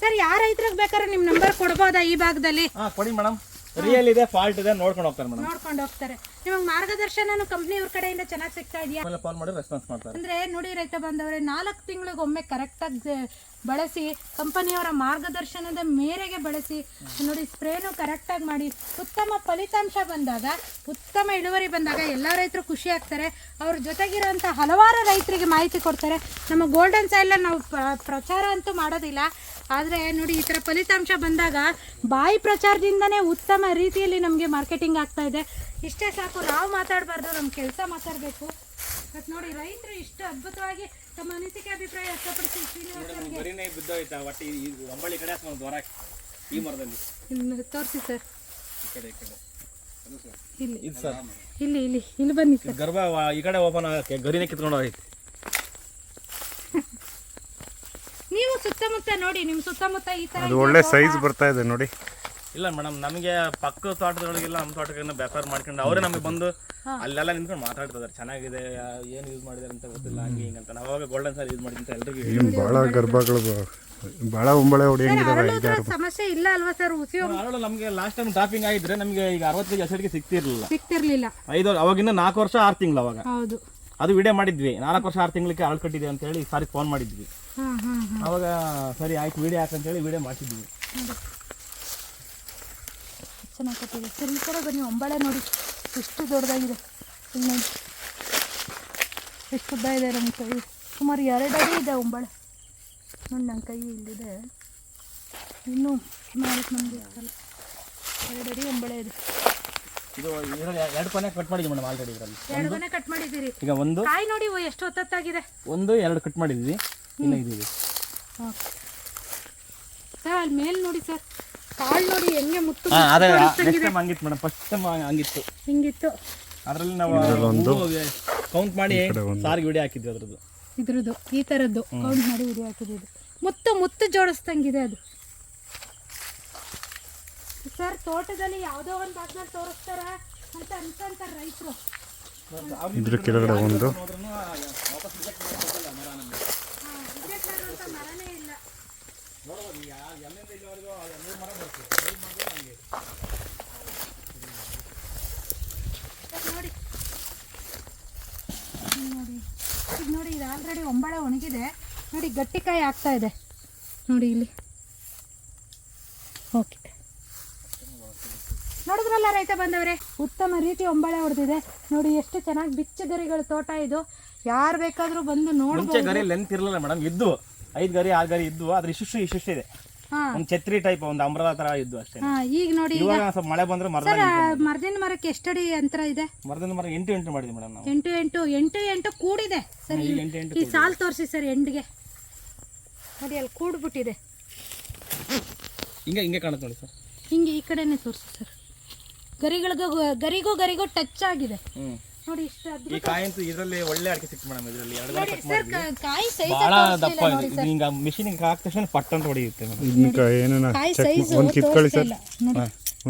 Speaker 2: ಸರ್. ಯಾರ ರೈತರಿಗೆ ಬೇಕಾದ್ರೆ ನಿಮ್ಮ ನಂಬರ್ ಕೊಡ್ಬೋದಾ ಈ ಭಾಗದಲ್ಲಿ?
Speaker 1: ಕೊಡಿ ಮೇಡಮ್. ರಿಯಲ್ ಇದೆ, ಫಾಲ್ಟ್ ಇದೆ, ನೋಡ್ಕೊಂಡು ಹೋಗ್ತಾರೆ ಮೇಡಮ್.
Speaker 2: ನೋಡ್ಕೊಂಡು ಹೋಗ್ತಾರೆ. ನಿಮಗೆ ಮಾರ್ಗದರ್ಶನ ಕಂಪ್ನಿಯವ್ರ ಕಡೆಯಿಂದ ಚೆನ್ನಾಗಿ ಸಿಗ್ತಾ ಇದೆಯಾ?
Speaker 1: ಫೋನ್ ಮಾಡಿ ರೆಸ್ಪಾನ್ಸ್ ಮಾಡ್ತಾರೆ.
Speaker 2: ಅಂದ್ರೆ ನೋಡಿ ರೈತ ಬಂದವರೇ, 4 ತಿಂಗಳಿಗೊಮ್ಮೆ ಕರೆಕ್ಟಾಗಿ ಬಳಸಿ, ಕಂಪನಿಯವರ ಮಾರ್ಗದರ್ಶನದ ಮೇರೆಗೆ ಬಳಸಿ ನೋಡಿ. ಸ್ಪ್ರೇನು ಕರೆಕ್ಟಾಗಿ ಮಾಡಿ, ಉತ್ತಮ ಫಲಿತಾಂಶ ಬಂದಾಗ, ಉತ್ತಮ ಇಳುವರಿ ಬಂದಾಗ ಎಲ್ಲ ರೈತರು ಖುಷಿ ಆಗ್ತಾರೆ. ಅವ್ರ ಜೊತೆಗಿರೋಂಥ ಹಲವಾರು ರೈತರಿಗೆ ಮಾಹಿತಿ ಕೊಡ್ತಾರೆ. ನಮ್ಮ ಗೋಲ್ಡನ್ ಸಾಯಿಲ್ ನಾವು ಪ್ರಚಾರ ಅಂತೂ ಮಾಡೋದಿಲ್ಲ, ಆದರೆ ನೋಡಿ ಈ ಥರ ಫಲಿತಾಂಶ ಬಂದಾಗ ಬಾಯಿ ಪ್ರಚಾರದಿಂದನೇ ಉತ್ತಮ ರೀತಿಯಲ್ಲಿ ನಮಗೆ ಮಾರ್ಕೆಟಿಂಗ್ ಆಗ್ತಾ ಇದೆ. ಇಷ್ಟೇ ಸಾಕು, ನಾವು ಮಾತಾಡಬಾರ್ದು, ನಮ್ಮ ಕೆಲಸ ಮಾತಾಡಬೇಕು. ಮತ್ತು ನೋಡಿ ರೈತರು ಇಷ್ಟು ಅದ್ಭುತವಾಗಿ ತಮ್ಮ ಅನಿಸಿಕೆ ಅಭಿಪ್ರಾಯ ವ್ಯಕ್ತಪಡಿಸಿ ತೋರಿಸಿ ಸರ್. ಇಲ್ಲಿ ಬನ್ನಿ ಸರ್.
Speaker 1: ಗರ್ಭ ಈ ಕಡೆ ಓಪನ್ ಆಗಕ್ಕೆ ಗರಿನೇ ಕಿತ್ಕೊಂಡು ಹೋಗೈತೆ.
Speaker 2: ನೀವು ಸುತ್ತಮುತ್ತ ನೋಡಿ, ನಿಮ್ಮ ಸುತ್ತಮುತ್ತ ಈ ತರ
Speaker 3: ಒಳ್ಳೆ ಸೈಜ್ ಬರ್ತಾ ಇದೆ ನೋಡಿ.
Speaker 1: ಇಲ್ಲ ಮೇಡಮ್, ನಮಗೆ ಪಕ್ಕ ತೋಟದೊಳಗೆಲ್ಲ ನಮ್ಮ ತೋಟಕ್ಕೆ ವ್ಯಾಪಾರ ಮಾಡ್ಕೊಂಡು ಅವರೇ ನಮಗೆ ಬಂದು ಅಲ್ಲೆಲ್ಲ ನಿಂತ್ಕೊಂಡು ಮಾತಾಡ್ತಿದ್ದಾರೆ. ಚೆನ್ನಾಗಿದೆ, ಏನು ಯೂಸ್ ಮಾಡಿದಾರೆ ಅಂತ ಗೊತ್ತಿಲ್ಲ, ಹಂಗೆ ಹಿಂಗೆ ಅಂತ. ನಾವು ಅವಾಗ ಗೋಲ್ಡನ್ ಸಾಯಿಲ್ ಯೂಸ್ ಮಾಡಿ ಅಂತ ಎಲ್ರಿಗೂ
Speaker 3: ಭಾಳ ಗರ್ಭಗಳು ಭಾಳ ಒಂಬಳೆ
Speaker 2: ಸಮಸ್ಯೆ ಇಲ್ಲ ಅಲ್ವಾ ಸರ್?
Speaker 1: ನಮಗೆ ಲಾಸ್ಟ್ ಟೈಮ್ ಡ್ರಾಪಿಂಗ್ ಆಗಿದ್ರೆ ನಮಗೆ ಈಗ 60 ಕೆಜಿ ಅಸಡಿಗೆ
Speaker 2: ಸಿಗ್ತಿರ್ಲಿಲ್ಲ.
Speaker 1: 5 ಅವಾಗಿನ್ನ 4 ವರ್ಷ 6 ತಿಂಗಳು ಅವಾಗ.
Speaker 2: ಹೌದು,
Speaker 1: ಅದು ವಿಡಿಯೋ ಮಾಡಿದ್ವಿ. 4 ವರ್ಷ 6 ತಿಂಗಳಿಗೆ ಆಳು ಕಟ್ಟಿದೆ ಅಂತ ಹೇಳಿ ಸಾರಿ ಫೋನ್ ಮಾಡಿದ್ವಿ. ಅವಾಗ ಸರಿ ಆಯ್ತು ವಿಡಿಯೋ ಹಾಕಂತೇಳಿ ವಿಡಿಯೋ ಮಾಡಿಸಿದ್ವಿ.
Speaker 2: ಚೆನ್ನಾಗಿ ಕಟ್ಟಿದೆ ಸರ್. ಈ ಥರ ಬನ್ನಿ, ಒಂಬಳೆ ನೋಡಿ ಎಷ್ಟು ದೊಡ್ಡದಾಗಿದೆ. ಇಲ್ಲಿ ನೋಡಿ ಎಷ್ಟು ಉದ್ದ ಇದೆ ನಮ್ಮ ಕೈ. ಸುಮಾರು 2 ಅಡಿ ಇದೆ ಒಂಬಳೆ ನೋಡಿ. ನನ್ನ ಕೈ ಇಲ್ಲಿದೆ, ಇನ್ನೂ 4 ನಮಗೆ 2 ಅಡಿ ಒಂಬಳೆ ಇದೆ.
Speaker 1: ಇದು 2 ಕೊನೆ ಕಟ್ ಮಾಡಿದ್ವಿ ಮೇಡಮ್ ಆಲ್ರೆಡಿ. ಇದರಲ್ಲಿ
Speaker 2: 2 ಕೊನೆ ಕಟ್ ಮಾಡಿದ್ದೀರಿ.
Speaker 1: ಈಗ ಒಂದು
Speaker 2: ಕಾಯಿ ನೋಡಿ ಎಷ್ಟು ಹೊತ್ತಾಗಿದೆ.
Speaker 1: 2 ಕಟ್ ಮಾಡಿದ್ವಿ, ಇನ್ನು ಇದೀವಿ.
Speaker 2: ಸರ್ ಅಲ್ಲಿ ಮೇಲೆ ನೋಡಿ ಸರ್, ಕಾಳು ನೋಡಿ ಹೆಂಗೆ ಮುತ್ತು
Speaker 1: ಹಂಗಿತ್ತು ಮೇಡಮ್. ಫಸ್ಟ್ ಟೈಮ್ ಹಂಗಿತ್ತು,
Speaker 2: ಹಿಂಗಿತ್ತು.
Speaker 1: ಅದರಲ್ಲಿ ನಾವು ಕೌಂಟ್ ಮಾಡಿ ಸಾರಿಗೆ ವಿಡಿಯೋ ಹಾಕಿದ್ವಿ. ಇದ್ರದ್ದು
Speaker 2: ಈ ಥರದ್ದು ಕೌಂಟ್ ಮಾಡಿ ವಿಡಿಯೋ ಹಾಕಿದ್ದು. ಮುತ್ತು ಜೋಡಿಸ್ದಂಗಿದೆ ಅದು ಸರ್. ತೋಟದಲ್ಲಿ ಯಾವುದೋ ಒಂದು ಭಾಗದಲ್ಲಿ ತೋರಿಸ್ತಾರ ಅಂತ ಅನ್ಕೊಂತಾರೆ ರೈತರು.
Speaker 3: ಇದ್ರ ಕೆಳಗಡೆ ಒಂದು
Speaker 2: ಮರನೇ ಇಲ್ಲ. ನೋಡಿ ನೋಡಿ, ಇದು ಆಲ್ರೆಡಿ ಒಂಬಳೆ ಒಣಗಿದೆ ನೋಡಿ. ಗಟ್ಟಿಕಾಯಿ ಆಗ್ತಾ ಇದೆ ನೋಡಿ ಇಲ್ಲಿ. ಓಕೆ, ನೋಡಿದ್ರಲ್ಲ ರೈತ ಬಂದವರೇ, ಉತ್ತಮ ರೀತಿ ಒಂಬಳೆ ಹೊಡೆದಿದೆ ನೋಡಿ. ಎಷ್ಟು ಚೆನ್ನಾಗಿ ಬಿಚ್ಚ ಗರಿಗಳ ತೋಟ ಇದು. ಯಾರು ಬೇಕಾದ್ರೂ ಬಂದು ನೋಡ್ಬೋದು.
Speaker 1: ಗರಿ ಲೆಂತ್ ಇರಲಿಲ್ಲ ಮೇಡಮ್, ಇದ್ದು 5 ಗರಿ 6 ಗರಿ ಇದ್ದು. ಆದ್ರೆ ಇಷ್ಟು ಇದೆ. ಒಂದು ಛತ್ರಿ ಟೈಪ್, ಒಂದು ಅಂಬ್ರಲಾ ತರ ಇದ್ದು ಅಷ್ಟೇ.
Speaker 2: ಈಗ ನೋಡಿ,
Speaker 1: ಇವಾಗ ಸ್ವಲ್ಪ ಮಳೆ ಬಂದ್ರೆ
Speaker 2: ಮರದಿನ ಮರಕ್ಕೆ ಎಷ್ಟಡಿ ಅಂತರ ಇದೆ?
Speaker 1: ಮರದಿನ ಮರ 8 ಮಾಡಿದ್ವಿ ಮೇಡಮ್ ನಾವು.
Speaker 2: 8 ಕೂಡಿದೆ ಸರ್. ಈ ಸಾಲ್ ತೋರಿಸಿ ಸರ್ ಎಂಡ್ಗೆ ನೋಡಿ, ಅಲ್ಲಿ ಕೂಡ್ಬಿಟ್ಟಿದೆ.
Speaker 1: ಹಿಂಗೆ ಕಾಣುತ್ತೆ ನೋಡಿ ಸರ್.
Speaker 2: ಹಿಂಗೆ ಈ ಕಡೆನೆ ತೋರಿಸಿ ಸರ್. ಗರಿಗೂ ಟಚ್ ಆಗಿದೆ ನೋಡಿ. ಇಷ್ಟು
Speaker 1: ಈ ಕಾಯಿ ಅಂತೂ ಇದರಲ್ಲಿ ಒಳ್ಳೆ ಅಡಿಕೆ ಸಿಕ್ತು ಮೇಡಮ್. ಇದರಲ್ಲಿ 2 ಗರಿ ಕಟ್ ಮಾಡಿದ್ವಿ.
Speaker 2: ಕಾಯಿ ಸೈಜ್
Speaker 1: ಬಹಳ ದಪ್ಪ ಇದೆ. ಈಗ ಮಿಷಿನಿಗೆ ಹಾಕಿದ ತಕ್ಷಣ ಪಟ್ ಅಂತ ಹೊಡೆಯುತ್ತೆ.
Speaker 2: ಕಾಯಿ ಸೈಜ್
Speaker 3: ಒಂದು ಕಿತ್ಕೊಳ್ಳಿ ಸರ್,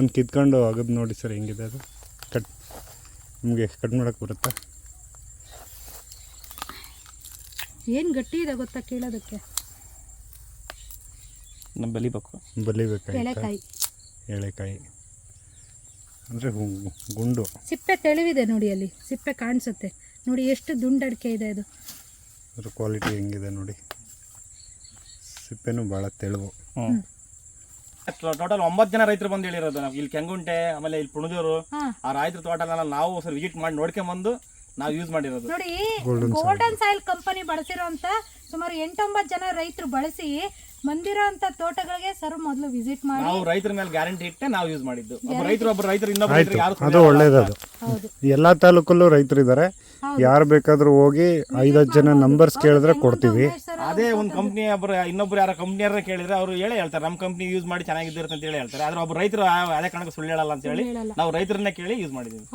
Speaker 3: ಒಂದು ಕಿತ್ಕೊಂಡು ಆಗದ್ ನೋಡಿ ಸರ್ ಹೆಂಗಿದೆ ಅದು. ಕಟ್ ನಿಮಗೆ ಕಟ್ ಮಾಡಕ್ಕೆ ಬರುತ್ತಾ?
Speaker 2: ಏನು ಗಟ್ಟಿ ಇದೆ ಗೊತ್ತಾ ಕೇಳೋದಕ್ಕೆ?
Speaker 1: ನಮ್ಮ ಬಲಿಬೇಕು
Speaker 3: ಎಳೆಕಾಯಿ. ಅಂದರೆ ಗುಂಡು
Speaker 2: ಸಿಪ್ಪೆ ತೆಳುವಿದೆ ನೋಡಿ, ಅಲ್ಲಿ ಸಿಪ್ಪೆ ಕಾಣಿಸುತ್ತೆ ನೋಡಿ, ಎಷ್ಟು ದುಂಡಡಿಕೆ ಇದೆ ಅದು.
Speaker 3: ಅದ್ರ ಕ್ವಾಲಿಟಿ ಹೆಂಗಿದೆ ನೋಡಿ, ಸಿಪ್ಪೆನೂ ಭಾಳ ತೆಳುವು.
Speaker 1: ಟೋಟಲ್ 9 ಜನ ರೈತರು ಬಂದು ಹೇಳಿರೋದು. ನಾವು ಇಲ್ಲಿ ಕೆಂಗುಂಟೆ, ಆಮೇಲೆ ಇಲ್ಲಿ ಪುಣಜೂರು, ಆ ರೈತರ ತೋಟನ ನಾವು ಸರ್ ವಿಸಿಟ್ ಮಾಡಿ ನೋಡ್ಕೊಂಬಂದು ನಾವು ಯೂಸ್ ಮಾಡಿರೋದು.
Speaker 2: ನೋಡಿ, ಗೋಲ್ಡನ್ ಸಾಯಿಲ್ ಕಂಪನಿ ಬಳಸಿರೋಂತ ಸುಮಾರು 8-9 ಜನ ರೈತರು ಬಳಸಿ ಬಂದಿರೋಂತ ತೋಟಗಳಿಗೆ ಸರ್ ಮೊದಲು ವಿಸಿಟ್ ಮಾಡಿ
Speaker 1: ನಾವು ರೈತರ ಮೇಲೆ ಗ್ಯಾರಂಟಿ ಇಟ್ಟೆ ನಾವು ಯೂಸ್ ಮಾಡಿದ್ದು. ಒಬ್ಬ ರೈತರು ಇನ್ನೊಬ್ಬ ರೈತರಿಗೆ ಯಾರು
Speaker 3: ಅದು ಒಳ್ಳೇದದು. ಎಲ್ಲ ತಾಲೂಕಲ್ಲೂ ರೈತರು ಇದ್ದಾರೆ, ಯಾರು ಬೇಕಾದ್ರೂ ಹೋಗಿ 5-10 ಜನ ನಂಬರ್ಸ್ ಕೇಳಿದ್ರೆ ಕೊಡ್ತೀವಿ.
Speaker 1: ಅದೇ ಒಂದು ಕಂಪ್ನಿ ಇನ್ನೊಬ್ರು ಯಾರ ಕಂಪ್ನಿಯಾರ ಕೇಳಿದ್ರೆ ಅವರು ಹೇಳ್ತಾರೆ ನಮ್ಮ ಕಂಪ್ನಿ ಯೂಸ್ ಮಾಡಿ ಚೆನ್ನಾಗಿರುತ್ತೆ ಅಂತ ಹೇಳಿ ಹೇಳ್ತಾರೆ. ಆದ್ರೆ ಒಬ್ಬ ರೈತರು ಅದೇ ಕಾರಣಕ್ಕೆ ಸುಳ್ಳು ಹೇಳಲ್ಲ ಅಂತ ಹೇಳಿ ನಾವು ರೈತರನ್ನೇ ಕೇಳಿ ಯೂಸ್ ಮಾಡಿದೀವಿ.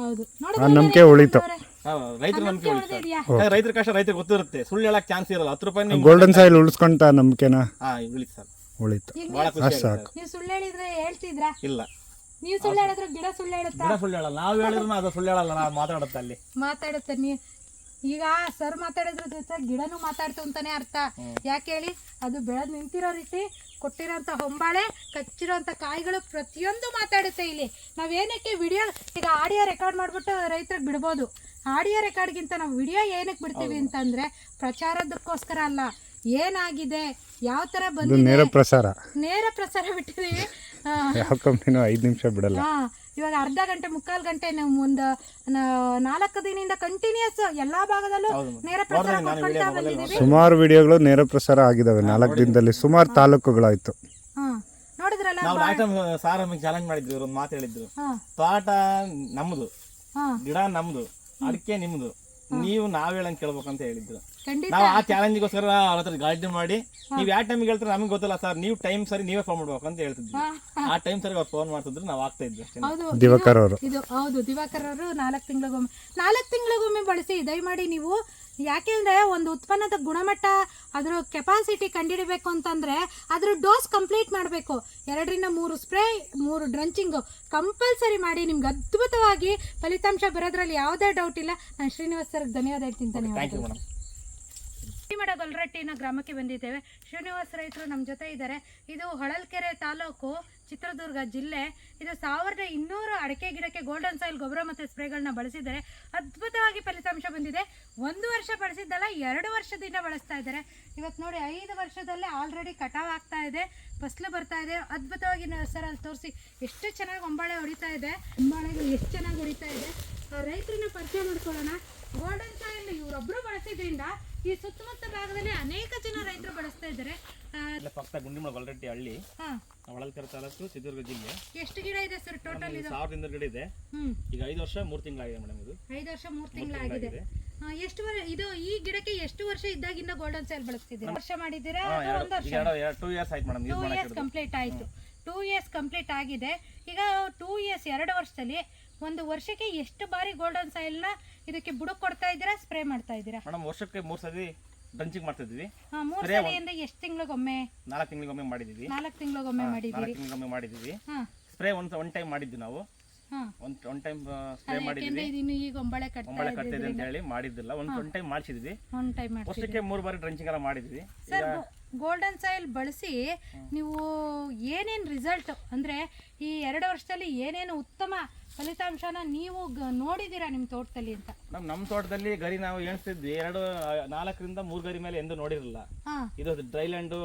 Speaker 3: ಆ ನಂಬಿಕೆ ಉಳಿತು,
Speaker 1: ರೈತರ ನಂಬಿಕೆ ಉಳಿತು. ರೈತರ ಕಷ್ಟ ರೈತರಿಗೆ ಗೊತ್ತಿರುತ್ತೆ, ಸುಳ್ಳು ಹೇಳಕ್ ಚಾನ್ಸ್ ಇರಲ್ಲ. 10 ರೂಪಾಯಿ
Speaker 3: ಗೋಲ್ಡನ್ ಸಾಯಿಲ್ ಉಳಿಸ್ಕೊಂತ ನಂಬಿಕೆನ
Speaker 1: ಉಳಿತು ಸರ್,
Speaker 3: ಉಳಿತು.
Speaker 1: ಬಹಳ ಖುಷಿ ಆಗುತ್ತೆ.
Speaker 2: ನೀವು ಸುಳ್ಳು ಹೇಳಿದ್ರೆ ಹೇಳ್ತಿದ್ರಾ?
Speaker 1: ಇಲ್ಲ,
Speaker 2: ನೀವು ಸುಳ್ಳು ಹೇಳಿದ್ರೆ ಗಿಡ ಸುಳ್ಳು ಹೇಳುತ್ತಾ?
Speaker 1: ಗಿಡ ಸುಳ್ಳು ಹೇಳಲ್ಲ, ನಾವು ಹೇಳಿದ್ರು ಅದು ಸುಳ್ಳು ಹೇಳಲ್ಲ, ನಾವು ಮಾತಾಡುತ್ತೆ ಅಲ್ಲಿ
Speaker 2: ಮಾತಾಡುತ್ತೆ. ಈಗ ಸರ್ ಮಾತಾಡಿದ್ರ ಜೊತೆ ಗಿಡನು ಮಾತಾಡ್ತು ಅಂತಾನೆ ಅರ್ಥ. ಯಾಕೆ ಹೇಳಿ, ಅದು ಬೆಳೆದ್ ನಿಂತಿರೋ ರೀತಿ, ಕೊಟ್ಟಿರೋಂಥ ಹೊಂಬಾಳೆ, ಕಚ್ಚಿರೋಂಥ ಕಾಯಿಗಳು ಪ್ರತಿಯೊಂದು ಮಾತಾಡುತ್ತೆ. ಇಲ್ಲಿ ನಾವೇನಕ್ಕೆ ವಿಡಿಯೋ, ಈಗ ಆಡಿಯೋ ರೆಕಾರ್ಡ್ ಮಾಡ್ಬಿಟ್ಟು ರೈತರಿಗೆ ಬಿಡ್ಬೋದು. ಆಡಿಯೋ ರೆಕಾರ್ಡ್ಗಿಂತ ನಾವು ವಿಡಿಯೋ ಏನಕ್ಕೆ ಬಿಡ್ತೀವಿ ಅಂತಂದ್ರೆ ಪ್ರಚಾರದಕ್ಕೋಸ್ಕರ ಅಲ್ಲ, ಏನಾಗಿದೆ, ಯಾವ ತರ ಬಂದಿದೆ, ನೇರ ಪ್ರಸಾರ ಬಿಟ್ಟಿದೀವಿ.
Speaker 3: ಯಾವ ಕಂಪ್ನಿನೂ 5 ನಿಮಿಷ ಬಿಡಲ್ಲ.
Speaker 2: ಇವಾಗ ಅರ್ಧ ಗಂಟೆ, ಮುಕ್ಕಾಲು ಗಂಟೆ, ನಾವು ಒಂದು 4 ದಿನದಿಂದ ಕಂಟಿನ್ಯೂಸ್ ಎಲ್ಲಾ ಭಾಗದಲ್ಲೂ ನೇರ ಪ್ರಸಾರ ಕೊಡ್ತಾ ಬಂದಿದ್ದೀವಿ.
Speaker 3: ಸುಮಾರು ವಿಡಿಯೋಗಳು ನೇರ ಪ್ರಸಾರ ಆಗಿದಾವೆ 4 ದಿನದಲ್ಲಿ, ಸುಮಾರು ತಾಲೂಕುಗಳಾಯ್ತು.
Speaker 2: ನೋಡಿದ್ರಲ್ಲ,
Speaker 1: ನಾವು ಲಾಸ್ಟ್ ಟೈಮ್ ಸಾರ್ ಚಾಲೆಂಜ್ ಮಾಡಿದ್ವಿ, ಒಂದು ಮಾತು ಹೇಳಿದ್ರು, ತೋಟ ನಮ್ದು, ಗಿಡ ನಮ್ದು, ಅಡಿಕೆ ನಿಮ್ದು, ನೀವು ನಾವ್ ಹೇಳಂಗ್ ಕೇಳ್ಬೇಕಂತ ಹೇಳಿದ್ರು. ನಾವು ಆ ಚಾಲೆಂಜ್ಗೋಸ್ಕರ ಅವ್ರ ಹತ್ರ ಗಾಡಿ ಮಾಡಿ, ನೀವ್ ಯಾವ ಟೈಮಿಗೆ ಹೇಳ್ತಾರೆ ನಮಗೆ ಗೊತ್ತಿಲ್ಲ ಸರ್, ನೀವು ಟೈಮ್ ಸರಿ ನೀವೇ ಫೋನ್ ಮಾಡ್ಬೇಕು ಅಂತ ಹೇಳ್ತಿದ್ವಿ. ಆ ಟೈಮ್ ಸರಿ ಅವ್ರು ಫೋನ್ ಮಾಡ್ತಿದ್ರು, ನಾವು ಆಗ್ತಾ ಇದ್ವಿ ಅಷ್ಟೇ.
Speaker 3: ದಿವಾಕರ್ ಅವರು,
Speaker 2: ಇದು ಹೌದು, ದಿವಾಕರ್ ಅವರು 4 ತಿಂಗಳಿಗೊಮ್ಮೆ ಬಳಸಿ. ದಯಮಾಡಿ ನೀವು, ಯಾಕೆಂದ್ರೆ ಒಂದು ಉತ್ಪನ್ನದ ಗುಣಮಟ್ಟ, ಅದರ ಕೆಪಾಸಿಟಿ ಕಂಡುಹಿಡಬೇಕು ಅಂತಂದ್ರೆ ಅದ್ರ ಡೋಸ್ ಕಂಪ್ಲೀಟ್ ಮಾಡಬೇಕು. 2-3 ಸ್ಪ್ರೇ, 3 ಡ್ರಂಚಿಂಗ್ ಕಂಪಲ್ಸರಿ ಮಾಡಿ. ನಿಮ್ಗೆ ಅದ್ಭುತವಾಗಿ ಫಲಿತಾಂಶ ಬರೋದ್ರಲ್ಲಿ ಯಾವುದೇ ಡೌಟ್ ಇಲ್ಲ. ನಾನು ಶ್ರೀನಿವಾಸ್ ಸರ್ಗೆ ಧನ್ಯವಾದ ಹೇಳ್ತೀನಿ. ಗೊಲ್ರಟ್ಟಿನ ಗ್ರಾಮಕ್ಕೆ ಬಂದಿದ್ದೇವೆ. ಶ್ರೀನಿವಾಸ್ ರೈತರು ನಮ್ಮ ಜೊತೆ ಇದ್ದಾರೆ. ಇದು ಹೊಳಲ್ಕೆರೆ ತಾಲೂಕು, ಚಿತ್ರದುರ್ಗ ಜಿಲ್ಲೆ. ಇದು 1200 ಅಡಿಕೆ ಗಿಡಕ್ಕೆ ಗೋಲ್ಡನ್ ಸಾಯಿಲ್ ಗೊಬ್ಬರ ಮತ್ತು ಸ್ಪ್ರೇಗಳನ್ನ ಬಳಸಿದ್ದಾರೆ. ಅದ್ಭುತವಾಗಿ ಫಲಿತಾಂಶ ಬಂದಿದೆ. 1 ವರ್ಷ ಬಳಸಿದ್ದಲ್ಲ, 2 ವರ್ಷದಿಂದ ಬಳಸ್ತಾ ಇದ್ದಾರೆ. ಇವತ್ತು ನೋಡಿ, 5 ವರ್ಷದಲ್ಲೇ ಆಲ್ರೆಡಿ ಕಟಾವ್ ಆಗ್ತಾ ಇದೆ, ಫಸಲು ಬರ್ತಾ ಇದೆ. ಅದ್ಭುತವಾಗಿ ಸರ್ ಅಲ್ಲಿ ತೋರಿಸಿ, ಎಷ್ಟು ಚೆನ್ನಾಗಿ ಹೊಂಬಾಳೆ ಹೊಡಿತಾ ಇದೆ, ಹೊಂಬಾಳೆಗಳು ಎಷ್ಟು ಚೆನ್ನಾಗಿ ಹೊಡಿತಾ ಇದೆ. ರೈತರನ್ನ ಪರಿಚಯ ಮಾಡ್ಕೊಳ್ಳೋಣ. ಗೋಲ್ಡನ್ ಸಾಯಿಲ್ ಇವರೊಬ್ಬರು ಬಳಸಿದ್ರಿಂದ ಈ ಸುತ್ತಮುತ್ತ ಭಾಗದಲ್ಲಿ ಅನೇಕ ಜನ ರೈತರು ಬಳಸ್ತಾ ಇದ್ದಾರೆ.
Speaker 1: ಪಕ್ಕ ಗುಂಡಿಮಳ ಗೊಲ್ರಟ್ಟಿ ಹಳ್ಳಿ, ಹೊಳಲ್ಕೆರೆ ತಾಲೂಕು, ಚಿತ್ರದುರ್ಗ ಜಿಲ್ಲೆ.
Speaker 2: ಎಷ್ಟು ಗಿಡ ಇದೆ ಸರ್ ಟೋಟಲ್? ಇದು
Speaker 1: 1000 ಗಿಡ ಇದೆ. ಈಗ 5 ವರ್ಷ 3 ತಿಂಗಳಾಗಿದೆ ಮೇಡಮ್. ಇದು
Speaker 2: 5 ವರ್ಷ 3 ತಿಂಗಳಾಗಿದೆ. ಎಷ್ಟು ಇದು ಈ ಗಿಡಕ್ಕೆ ಎಷ್ಟು ವರ್ಷ ಇದ್ದಾಗಿಂದ ಗೋಲ್ಡನ್ ಸಾಯಿಲ್ ಬಳಸ್ತಿದ್ದೀರಾ? ವರ್ಷ ಮಾಡಿದ್ದೀರಾ?
Speaker 1: 2 ಇಯರ್ಸ್ ಆಯ್ತು ಮೇಡಮ್.
Speaker 2: 2 ಇಯರ್ಸ್ ಕಂಪ್ಲೀಟ್ ಆಯ್ತು. 2 ಇಯರ್ಸ್ ಕಂಪ್ಲೀಟ್ ಆಗಿದೆ. ಈಗ 2 ಇಯರ್ಸ್, 2 ವರ್ಷದಲ್ಲಿ 1 ವರ್ಷಕ್ಕೆ ಎಷ್ಟು ಬಾರಿ ಗೋಲ್ಡನ್ ಸಾಯಿಲ್ ನ ಇದಕ್ಕೆ ಬುಡಕ್ ಕೊಡ್ತಾ ಇದ್ದೀರಾ, ಸ್ಪ್ರೇ ಮಾಡ್ತಾ ಇದ್ದೀರಾ?
Speaker 1: ಮೇಡಮ್ ವರ್ಷಕ್ಕೆ 3 ಸತಿ ಡ್ರಂಚಿಂಗ್ ಮಾಡ್ತಾ ಇದ್ವಿ.
Speaker 2: 3 ಸತಿ ಅಂದ್ರೆ ಎಷ್ಟು ತಿಂಗಳಿಗೊಮ್ಮೆ?
Speaker 1: 4 ತಿಂಗಳಿಗೊಮ್ಮೆ ಮಾಡಿದೀವಿ.
Speaker 2: 4 ತಿಂಗಳಿಗೊಮ್ಮೆ ಮಾಡಿದೀವಿ.
Speaker 1: ಸ್ಪ್ರೇ ಒನ್ ಟೈಮ್ ಮಾಡಿದ್ವಿ ನಾವು. ಒನ್ ಟೈಮ್ ಸ್ಪ್ರೇ ಮಾಡಿದ್ವಿ.
Speaker 2: ಈಗ ಹೊಂಬಾಳೆ ಕಟ್ತಾ
Speaker 1: ಇದೆ ಅಂತ ಹೇಳಿ ಮಾಡಿದ್ದಿಲ್ಲ. One time ಮಾಡಿಸಿದ್ವಿ. ವರ್ಷಕ್ಕೆ 3 ಬಾರಿ ಡ್ರಂಚಿಂಗ್ ಎಲ್ಲ ಮಾಡಿದ್ವಿ.
Speaker 2: ಗೋಲ್ಡನ್ ಸಾಯಿಲ್ ಬಳಸಿ ನೀವು ಏನೇನು ರಿಸಲ್ಟ್ ಅಂದ್ರೆ ಈ 2 ವರ್ಷದಲ್ಲಿ ಏನೇನು ಉತ್ತಮ ಫಲಿತಾಂಶನ ನೀವು ನೋಡಿದೀರಾ ನಿಮ್ಮ ತೋಟದಲ್ಲಿ ಅಂತ?
Speaker 1: ನಮ್ಮ ತೋಟದಲ್ಲಿ ಗರಿ ನಾವು ಎಣಿಸ್ತಿದ್ವಿ 4ರಿಂದ 3 ಗರಿ ಮೇಲೆ ಎಂದು ನೋಡಿರಲಿಲ್ಲ. ಇದು ಡ್ರೈಲ್ಯಾಂಡ್